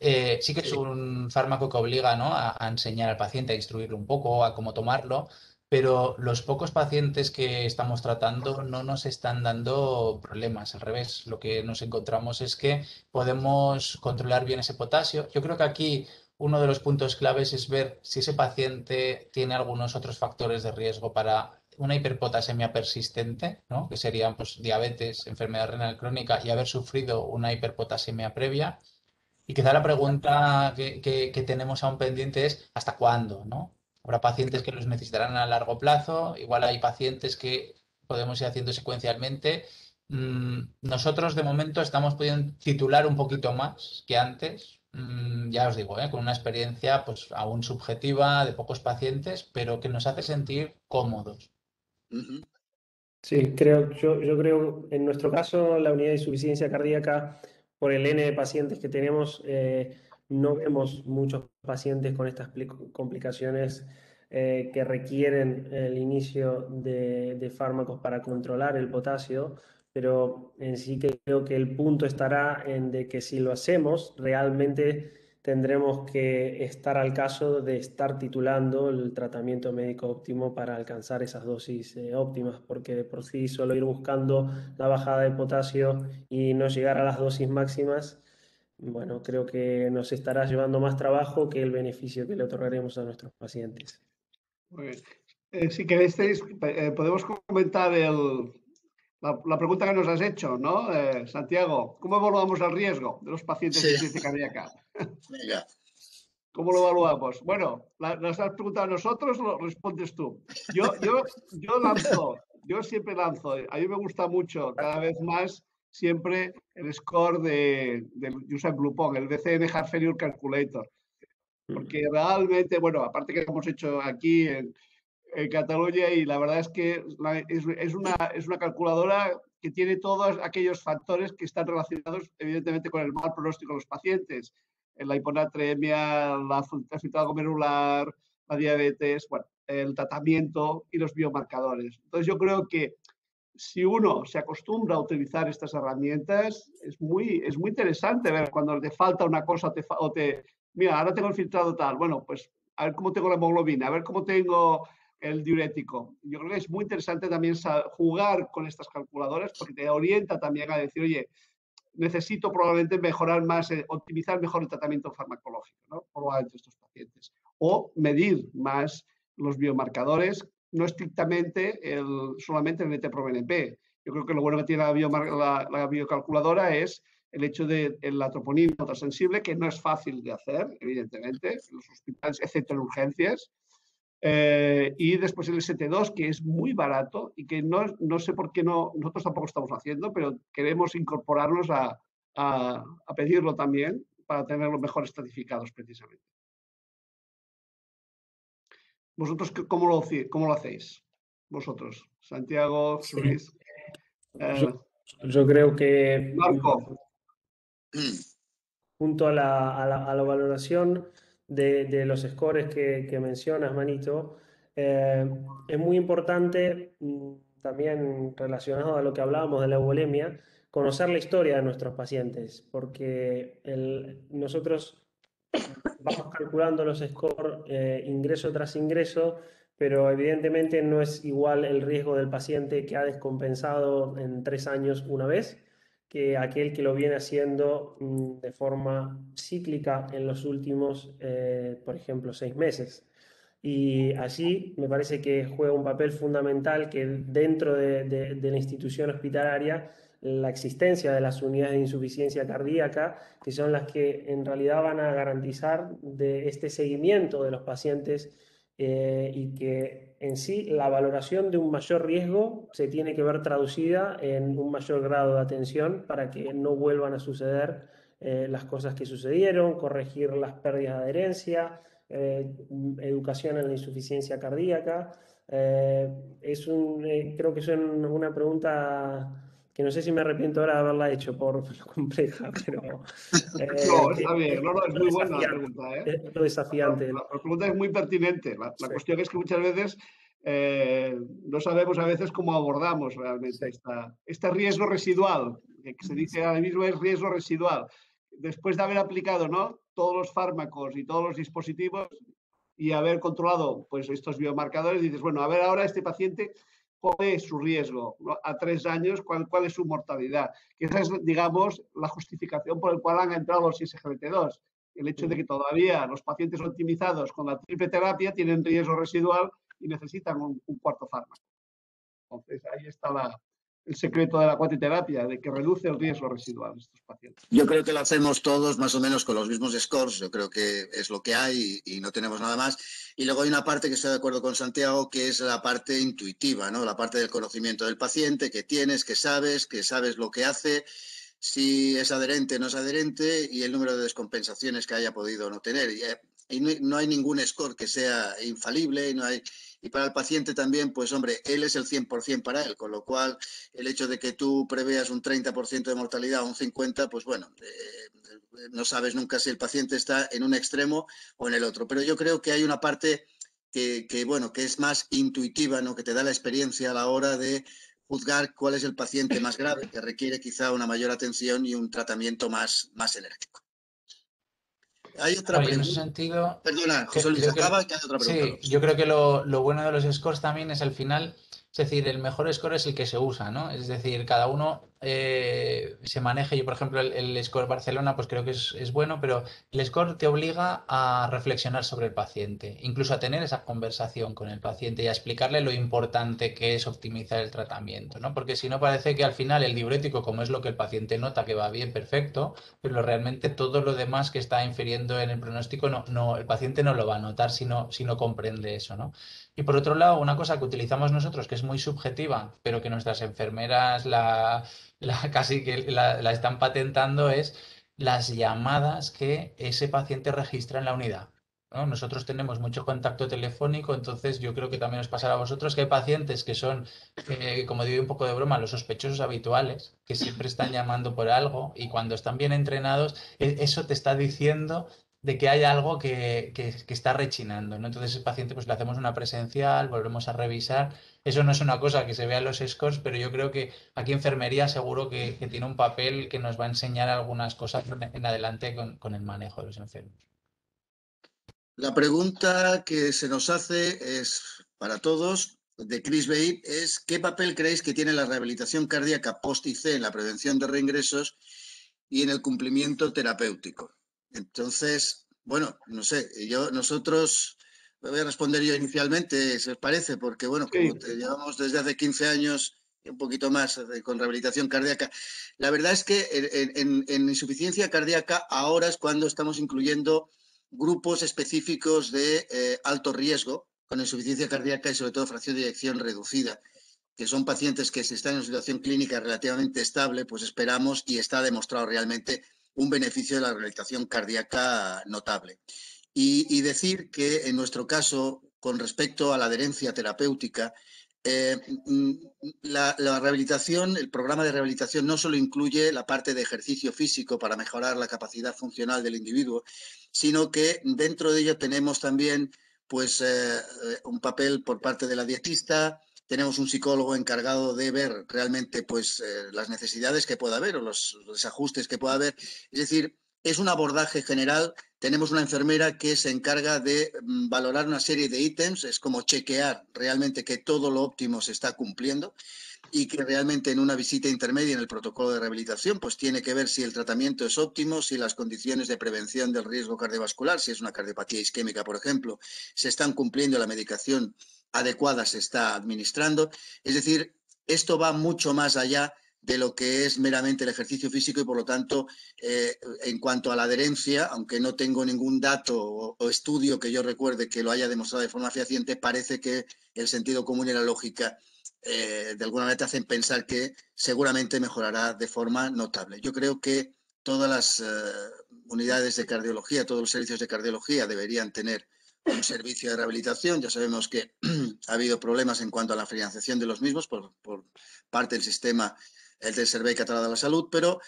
Sí que es un fármaco que obliga, ¿no? a enseñar al paciente, a instruirlo un poco, a cómo tomarlo, pero los pocos pacientes que estamos tratando no nos están dando problemas. Al revés, lo que nos encontramos es que podemos controlar bien ese potasio. Yo creo que aquí uno de los puntos claves es ver si ese paciente tiene algunos otros factores de riesgo para una hiperpotasemia persistente, ¿no? Que serían pues, diabetes, enfermedad renal crónica y haber sufrido una hiperpotasemia previa. Y quizá la pregunta que tenemos aún pendiente es ¿hasta cuándo, no? Habrá pacientes que los necesitarán a largo plazo, igual hay pacientes que podemos ir haciendo secuencialmente. Nosotros de momento estamos pudiendo titular un poquito más que antes, ya os digo, con una experiencia pues aún subjetiva de pocos pacientes, pero que nos hace sentir cómodos. Sí, yo creo, en nuestro caso, la unidad de insuficiencia cardíaca, por el N de pacientes que tenemos, no vemos muchos pacientes con estas complicaciones que requieren el inicio de fármacos para controlar el potasio, pero en sí creo que el punto estará en de que si lo hacemos, realmente tendremos que estar al caso de estar titulando el tratamiento médico óptimo para alcanzar esas dosis óptimas, porque de por sí solo ir buscando la bajada de potasio y no llegar a las dosis máximas, bueno, creo que nos estará llevando más trabajo que el beneficio que le otorgaremos a nuestros pacientes. Muy bien. Si queréis, podemos comentar la pregunta que nos has hecho, ¿no? Santiago, ¿cómo evaluamos el riesgo de los pacientes de insuficiencia cardíaca? Venga. ¿Cómo lo evaluamos? Bueno, ¿nos has preguntado a nosotros o lo respondes tú? Yo siempre lanzo. A mí me gusta mucho, cada vez más, siempre el score de Josep Lupón, el BCN Heart Failure Calculator. Porque realmente, bueno, aparte que lo hemos hecho aquí en Cataluña, y la verdad es que es una calculadora que tiene todos aquellos factores que están relacionados evidentemente con el mal pronóstico de los pacientes, la hiponatremia, la filtrado glomerular, la diabetes, bueno, el tratamiento y los biomarcadores. Entonces yo creo que si uno se acostumbra a utilizar estas herramientas, es muy interesante ver cuando te falta una cosa mira, ahora tengo el filtrado tal, bueno, pues a ver cómo tengo la hemoglobina, a ver cómo tengo el diurético. Yo creo que es muy interesante también jugar con estas calculadoras porque te orienta también a decir, oye, necesito probablemente mejorar más, optimizar mejor el tratamiento farmacológico, ¿no? Probablemente estos pacientes. O medir más los biomarcadores, no estrictamente solamente el NT-proBNP. Yo creo que lo bueno que tiene la biocalculadora es el hecho de la troponina ultrasensible, que no es fácil de hacer, evidentemente, en los hospitales, excepto en urgencias. Y después el ST2, que es muy barato y que no sé por qué nosotros tampoco estamos haciendo, pero queremos incorporarnos a pedirlo también para tener los mejores estratificados precisamente. ¿Vosotros cómo lo hacéis? Vosotros, Santiago, Luis. Yo creo que Marco. Junto a la valoración de los scores que mencionas, Manito, es muy importante, también relacionado a lo que hablábamos de la euvolemia, conocer la historia de nuestros pacientes, porque nosotros vamos calculando los scores ingreso tras ingreso, pero evidentemente no es igual el riesgo del paciente que ha descompensado en 3 años una vez que aquel que lo viene haciendo de forma cíclica en los últimos, por ejemplo, 6 meses. Y allí me parece que juega un papel fundamental que dentro de la institución hospitalaria la existencia de las unidades de insuficiencia cardíaca, que son las que en realidad van a garantizar de este seguimiento de los pacientes y que en sí la valoración de un mayor riesgo se tiene que ver traducida en un mayor grado de atención para que no vuelvan a suceder las cosas que sucedieron, corregir las pérdidas de adherencia, educación en la insuficiencia cardíaca. Creo que es una pregunta que no sé si me arrepiento ahora de haberla hecho por lo compleja, pero No, está bien. No, no, es lo muy buena la desafiante, pregunta, ¿eh? es lo desafiante. La pregunta es muy pertinente. La Sí, cuestión es que muchas veces no sabemos a veces cómo abordamos sí. realmente este riesgo residual, que se dice ahora mismo es riesgo residual. Después de haber aplicado, ¿no?, todos los fármacos y todos los dispositivos y haber controlado pues, estos biomarcadores, dices, bueno, a ver ahora este paciente, ¿cuál es su riesgo? ¿No? A 3 años, ¿cuál es su mortalidad? Que esa es, digamos, la justificación por la cual han entrado los SGLT2. El hecho de que todavía los pacientes optimizados con la triple terapia tienen riesgo residual y necesitan un cuarto fármaco. Entonces, ahí está el secreto de la cuatiterapia, de que reduce el riesgo residual de estos pacientes. Yo creo que lo hacemos todos más o menos con los mismos scores, yo creo que es lo que hay y no tenemos nada más. Y luego hay una parte que estoy de acuerdo con Santiago, que es la parte intuitiva, ¿no? La parte del conocimiento del paciente, que tienes, que sabes lo que hace, si es adherente o no es adherente y el número de descompensaciones que haya podido no tener. Y no hay ningún score que sea infalible, no hay... Y para el paciente también, pues hombre, él es el 100% para él, con lo cual el hecho de que tú preveas un 30% de mortalidad o un 50%, pues bueno, no sabes nunca si el paciente está en un extremo o en el otro. Pero yo creo que hay una parte bueno, que es más intuitiva, ¿no?, que te da la experiencia a la hora de juzgar cuál es el paciente más grave, que requiere quizá una mayor atención y un tratamiento más enérgico. Hay otra Claro, y en ese pregunta. sentido, Perdona, José Luis, creo que acaba, que hay otra pregunta. sí, yo creo que lo bueno de los scores también es al final, es decir, el mejor score es el que se usa, ¿no? Es decir, cada uno se maneja. Yo, por ejemplo, el score Barcelona, pues creo que es bueno, pero el score te obliga a reflexionar sobre el paciente, incluso a tener esa conversación con el paciente y a explicarle lo importante que es optimizar el tratamiento, ¿no? Porque si no parece que al final el diurético, como es lo que el paciente nota que va bien, perfecto, pero realmente todo lo demás que está infiriendo en el pronóstico, el paciente no lo va a notar si no comprende eso, ¿no? Y por otro lado, una cosa que utilizamos nosotros, que es muy subjetiva, pero que nuestras enfermeras casi que la están patentando, es las llamadas que ese paciente registra en la unidad, ¿no? Nosotros tenemos mucho contacto telefónico, entonces yo creo que también os pasará a vosotros que hay pacientes que son, como digo un poco de broma, los sospechosos habituales, que siempre están llamando por algo y cuando están bien entrenados, eso te está diciendo de que hay algo que está rechinando, ¿no? Entonces el paciente pues le hacemos una presencial, volvemos a revisar. Eso no es una cosa que se vea en los scores, pero yo creo que aquí enfermería seguro que tiene un papel que nos va a enseñar algunas cosas en adelante con el manejo de los enfermos. La pregunta que se nos hace es para todos, de Chris Bay, es ¿qué papel creéis que tiene la rehabilitación cardíaca post-IC en la prevención de reingresos y en el cumplimiento terapéutico? Entonces, bueno, no sé, nosotros, voy a responder yo inicialmente, si os parece, porque bueno, como Sí. llevamos desde hace 15 años y un poquito más con rehabilitación cardíaca, la verdad es que en insuficiencia cardíaca ahora es cuando estamos incluyendo grupos específicos de alto riesgo con insuficiencia cardíaca y sobre todo fracción de eyección reducida, que son pacientes que si están en una situación clínica relativamente estable, pues esperamos y está demostrado realmente un beneficio de la rehabilitación cardíaca notable. Y decir que en nuestro caso, con respecto a la adherencia terapéutica, la rehabilitación, el programa de rehabilitación no solo incluye la parte de ejercicio físico para mejorar la capacidad funcional del individuo, sino que dentro de ello tenemos también pues, un papel por parte de la dietista, tenemos un psicólogo encargado de ver realmente pues, las necesidades que pueda haber o los desajustes que pueda haber. Es decir, es un abordaje general. Tenemos una enfermera que se encarga de valorar una serie de ítems, es como chequear realmente que todo lo óptimo se está cumpliendo y que realmente en una visita intermedia en el protocolo de rehabilitación pues tiene que ver si el tratamiento es óptimo, si las condiciones de prevención del riesgo cardiovascular, si es una cardiopatía isquémica, por ejemplo, se están cumpliendo, la medicación adecuada se está administrando. Es decir, esto va mucho más allá de lo que es meramente el ejercicio físico y, por lo tanto, en cuanto a la adherencia, aunque no tengo ningún dato o estudio que yo recuerde que lo haya demostrado de forma fehaciente, parece que el sentido común y la lógica de alguna manera te hacen pensar que seguramente mejorará de forma notable. Yo creo que todas las unidades de cardiología, todos los servicios de cardiología deberían tener un servicio de rehabilitación. Ya sabemos que ha habido problemas en cuanto a la financiación de los mismos por parte del sistema del Servei Català de la Salud, pero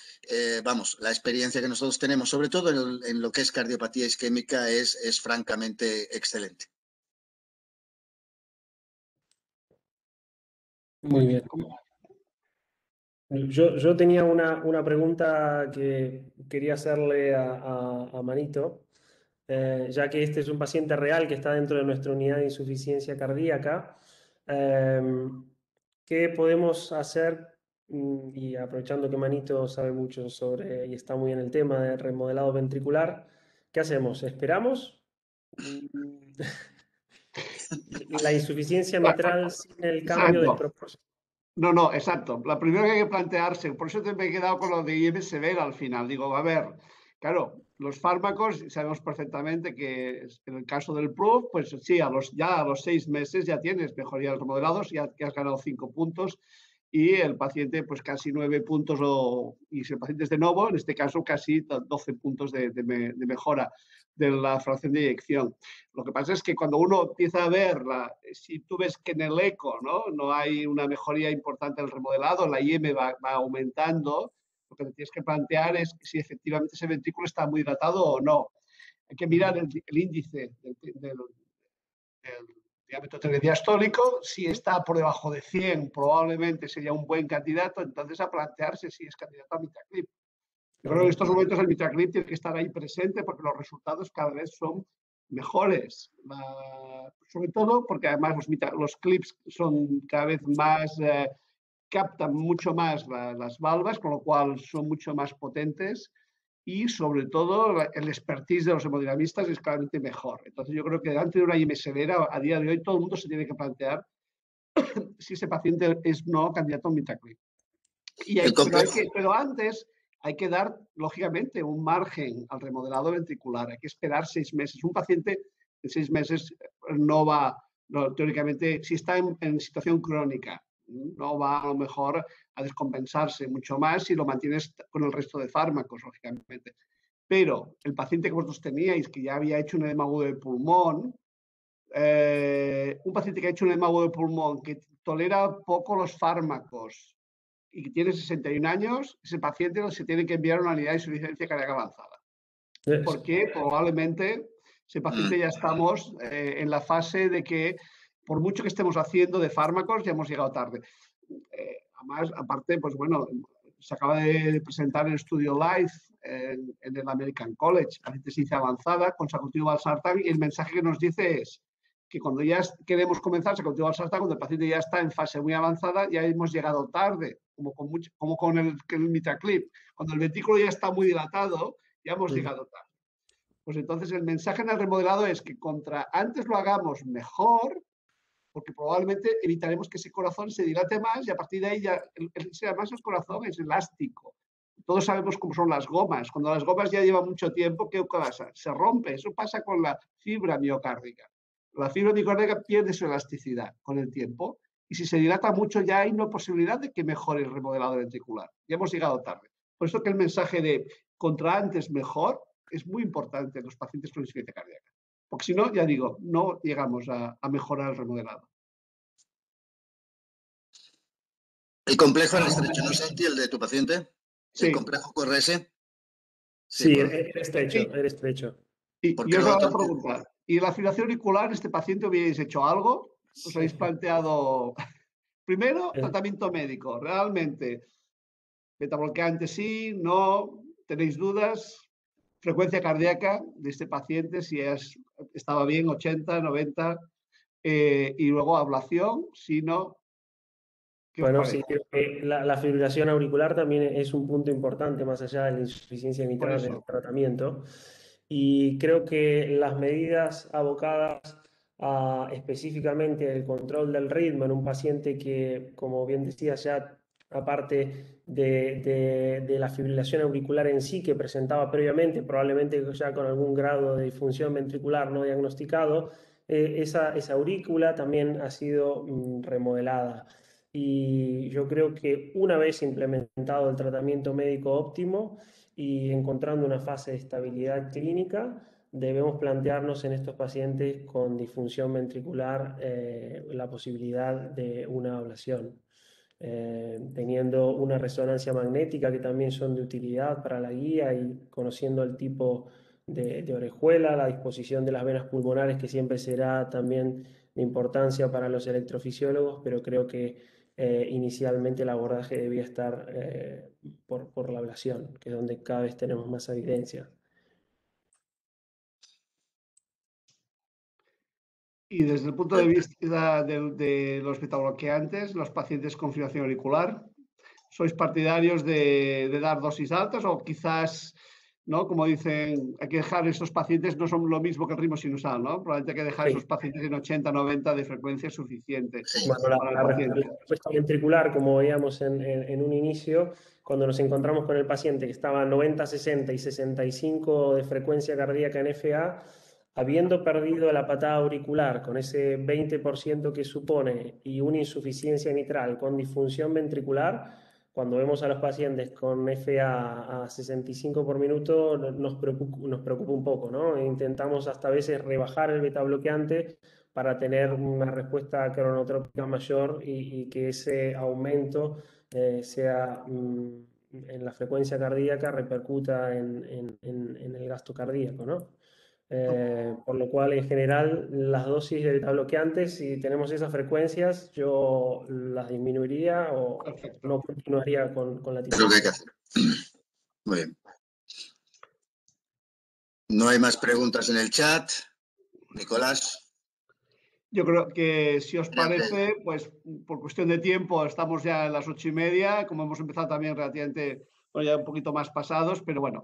vamos, la experiencia que nosotros tenemos, sobre todo en lo que es cardiopatía isquémica, es francamente excelente. Muy bien. Yo tenía una pregunta que quería hacerle a Manito, ya que este es un paciente real que está dentro de nuestra unidad de insuficiencia cardíaca. ¿Qué podemos hacer? Y aprovechando que Manito sabe mucho sobre y está muy en el tema de remodelado ventricular, ¿qué hacemos? ¿Esperamos la insuficiencia mitral sin el cambio Exacto. desproporcionado? No, exacto. La primera que hay que plantearse, por eso me he quedado con lo de IM severa al final. Digo, a ver, claro, los fármacos, sabemos perfectamente que en el caso del PROOF, pues sí, ya a los 6 meses ya tienes mejoría de remodelados, ya has ganado 5 puntos y el paciente pues casi 9 puntos, y si el paciente es de nuevo, en este caso casi 12 puntos de mejora de la fracción de eyección. Lo que pasa es que cuando uno empieza a ver, si tú ves que en el eco no hay una mejoría importante del remodelado, la IM va aumentando, lo que te tienes que plantear es si efectivamente ese ventrículo está muy dilatado o no. Hay que mirar el índice del diámetro telediastólico. Si está por debajo de 100, probablemente sería un buen candidato, entonces a plantearse si es candidato a MitraClip. Yo creo que en estos momentos el MitraClip tiene que estar ahí presente porque los resultados cada vez son mejores. Sobre todo porque además los clips son cada vez más, captan mucho más las valvas, con lo cual son mucho más potentes y sobre todo el expertise de los hemodinamistas es claramente mejor. Entonces yo creo que delante de una IM severa, a día de hoy todo el mundo se tiene que plantear si ese paciente es no candidato a un MitraClip. Pero antes hay que dar, lógicamente, un margen al remodelado ventricular. Hay que esperar 6 meses. Un paciente en 6 meses no va, teóricamente, si está en situación crónica, no va a lo mejor a descompensarse mucho más si lo mantienes con el resto de fármacos, lógicamente. Pero el paciente que vosotros teníais, que ya había hecho un edema agudo de pulmón, un paciente que ha hecho un edema agudo de pulmón, que tolera poco los fármacos, y que tiene 61 años, ese paciente se tiene que enviar a una unidad de insuficiencia cardíaca avanzada. Porque probablemente ese paciente ya estamos en la fase de que, por mucho que estemos haciendo de fármacos, ya hemos llegado tarde. Además, aparte, pues bueno, se acaba de presentar el estudio LIFE en el American College, paciente ciencia avanzada, consecutivo valsartán, y el mensaje que nos dice es que cuando ya queremos comenzar consecutivo valsartán, cuando el paciente ya está en fase muy avanzada, ya hemos llegado tarde, como con el MitraClip. Cuando el ventrículo ya está muy dilatado, ya hemos llegado tarde. Pues entonces el mensaje en el remodelado es que antes lo hagamos mejor, porque probablemente evitaremos que ese corazón se dilate más y a partir de ahí ya, además el corazón es elástico. Todos sabemos cómo son las gomas. Cuando las gomas ya llevan mucho tiempo, ¿qué pasa? Se rompe. Eso pasa con la fibra miocárdica. La fibra miocárdica pierde su elasticidad con el tiempo y si se dilata mucho ya hay una posibilidad de que mejore el remodelado ventricular. Ya hemos llegado tarde. Por eso que el mensaje de contra antes mejor es muy importante en los pacientes con insuficiencia cardíaca. Porque si no, ya digo, no llegamos a mejorar el remodelado. ¿El complejo era estrecho, no, Santi, el de tu paciente? Sí. ¿El complejo QRS? Sí, era estrecho. Y yo os voy a preguntar, ¿y la fibrilación auricular, este paciente hubierais hecho algo? ¿Os habéis planteado? Primero, tratamiento médico. ¿Realmente betabloqueante sí, no? ¿Tenéis dudas? Frecuencia cardíaca de este paciente, si estaba bien, 80, 90, y luego ablación, si no. Bueno, sí, creo que la fibrilación auricular también es un punto importante más allá de la insuficiencia mitral en el tratamiento. Y creo que las medidas abocadas a específicamente el control del ritmo en un paciente que, como bien decía, ya aparte de la fibrilación auricular en sí que presentaba previamente, probablemente ya con algún grado de disfunción ventricular no diagnosticado, esa aurícula también ha sido remodelada. Y yo creo que una vez implementado el tratamiento médico óptimo y encontrando una fase de estabilidad clínica, debemos plantearnos en estos pacientes con disfunción ventricular la posibilidad de una ablación. Teniendo una resonancia magnética que también son de utilidad para la guía y conociendo el tipo de orejuela, la disposición de las venas pulmonares que siempre será también de importancia para los electrofisiólogos, pero creo que inicialmente el abordaje debía estar por la ablación, que es donde cada vez tenemos más evidencia. Y desde el punto de vista de los betabloqueantes, los pacientes con fibrilación auricular, ¿sois partidarios de dar dosis altas o quizás, ¿no? Como dicen, hay que dejar esos pacientes, no son lo mismo que el ritmo sinusal, ¿no? Probablemente hay que dejar esos pacientes en 80-90 de frecuencia suficiente para el paciente. La respuesta ventricular, como veíamos en un inicio, cuando nos encontramos con el paciente que estaba 90-60 y 65 de frecuencia cardíaca en FA, habiendo perdido la patada auricular con ese 20% que supone y una insuficiencia mitral con disfunción ventricular, cuando vemos a los pacientes con FA a 65 por minuto nos preocupa un poco, ¿no? E intentamos hasta a veces rebajar el beta bloqueante para tener una respuesta cronotrópica mayor y que ese aumento sea en la frecuencia cardíaca repercuta en el gasto cardíaco, ¿no? Por lo cual, en general, las dosis de beta bloqueantes, si tenemos esas frecuencias, yo las disminuiría o no continuaría con la Es lo que hay que hacer. Muy bien. No hay más preguntas en el chat. Nicolás. Yo creo que, si os parece, pues por cuestión de tiempo, estamos ya en las 8:30, como hemos empezado también relativamente, bueno, ya un poquito más pasados, pero bueno,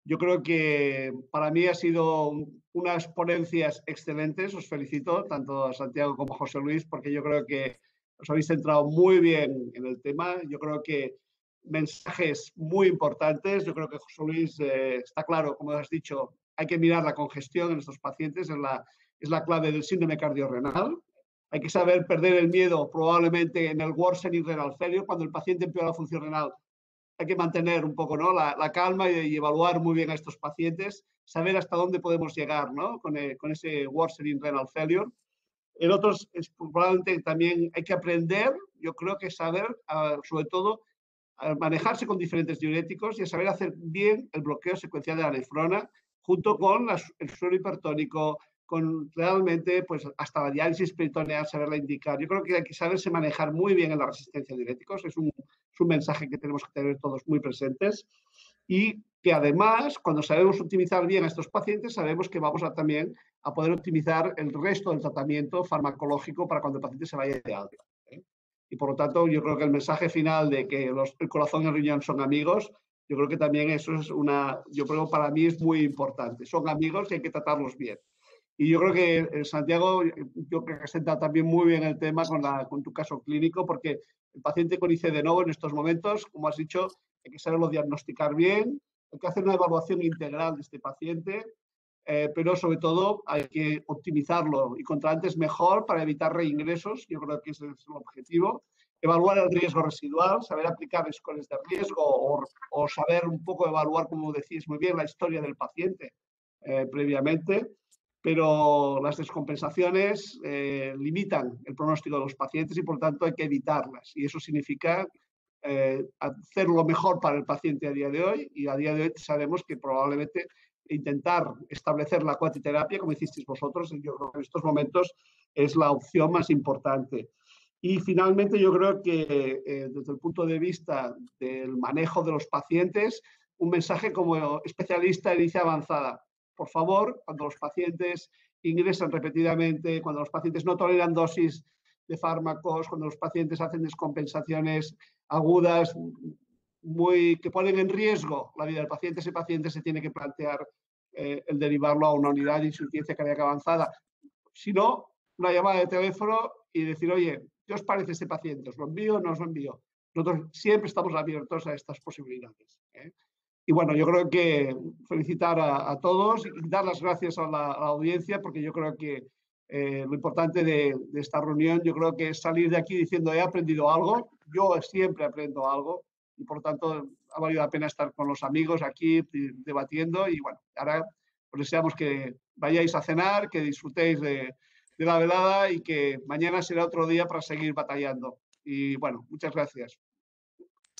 yo creo que para mí ha sido unas ponencias excelentes. Os felicito, tanto a Santiago como a José Luis, porque yo creo que os habéis centrado muy bien en el tema. Yo creo que mensajes muy importantes. Yo creo que José Luis está claro, como has dicho, hay que mirar la congestión en estos pacientes, es la clave del síndrome cardiorrenal. Hay que saber perder el miedo probablemente en el worsening renal failure, cuando el paciente empeora la función renal. Hay que mantener un poco, ¿no?, la calma y evaluar muy bien a estos pacientes, saber hasta dónde podemos llegar, ¿no?, con ese worsening renal failure. En otros, probablemente también hay que aprender, yo creo que saber, sobre todo, manejarse con diferentes diuréticos y a saber hacer bien el bloqueo secuencial de la nefrona, junto con el suero hipertónico, con realmente, pues, hasta la diálisis peritoneal, saberla indicar. Yo creo que hay que saberse manejar muy bien en la resistencia a diuréticos. Es un mensaje que tenemos que tener todos muy presentes. Y que además, cuando sabemos optimizar bien a estos pacientes, sabemos que vamos también a poder optimizar el resto del tratamiento farmacológico para cuando el paciente se vaya de alta. Y por lo tanto, yo creo que el mensaje final de que el corazón y el riñón son amigos, yo creo que también eso es yo creo que para mí es muy importante. Son amigos y hay que tratarlos bien. Y yo creo que, Santiago, yo creo que has sentado también muy bien el tema con tu caso clínico, porque el paciente con IC de novo en estos momentos, como has dicho, hay que saberlo diagnosticar bien, hay que hacer una evaluación integral de este paciente, pero sobre todo hay que optimizarlo y contra antes mejor para evitar reingresos. Yo creo que ese es el objetivo. Evaluar el riesgo residual, saber aplicar scores de riesgo o saber un poco evaluar, como decís muy bien, la historia del paciente previamente. Pero las descompensaciones limitan el pronóstico de los pacientes y, por tanto, hay que evitarlas. Y eso significa hacer lo mejor para el paciente a día de hoy. Y a día de hoy sabemos que probablemente intentar establecer la cuatiterapia, como hicisteis vosotros, yo creo que en estos momentos es la opción más importante. Y finalmente, yo creo que desde el punto de vista del manejo de los pacientes, un mensaje como especialista en inicia avanzada. Por favor, cuando los pacientes ingresan repetidamente, cuando los pacientes no toleran dosis de fármacos, cuando los pacientes hacen descompensaciones agudas que ponen en riesgo la vida del paciente, ese paciente se tiene que plantear el derivarlo a una unidad de insuficiencia cardíaca avanzada. Si no, una llamada de teléfono y decir, oye, ¿qué os parece este paciente? ¿Os lo envío o no os lo envío? nosotros siempre estamos abiertos a estas posibilidades. Y bueno, yo creo que felicitar a todos y dar las gracias a la audiencia, porque yo creo que lo importante de esta reunión, yo creo que es salir de aquí diciendo he aprendido algo, yo siempre aprendo algo y por tanto ha valido la pena estar con los amigos aquí debatiendo y bueno, ahora os deseamos que vayáis a cenar, que disfrutéis de la velada y que mañana será otro día para seguir batallando. Y bueno, muchas gracias.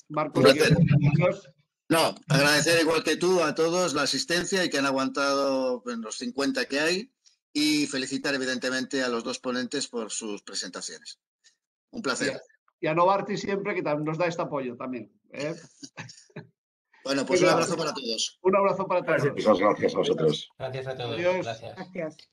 Marcos, adiós. No, agradecer igual que tú a todos la asistencia y que han aguantado los 50 que hay y felicitar evidentemente a los dos ponentes por sus presentaciones. Un placer. Y a Novartis siempre que nos da este apoyo también. Bueno, pues un abrazo para todos. Un abrazo para todos. Gracias. Muchas gracias a vosotros. Gracias a todos. Adiós. Gracias. Gracias.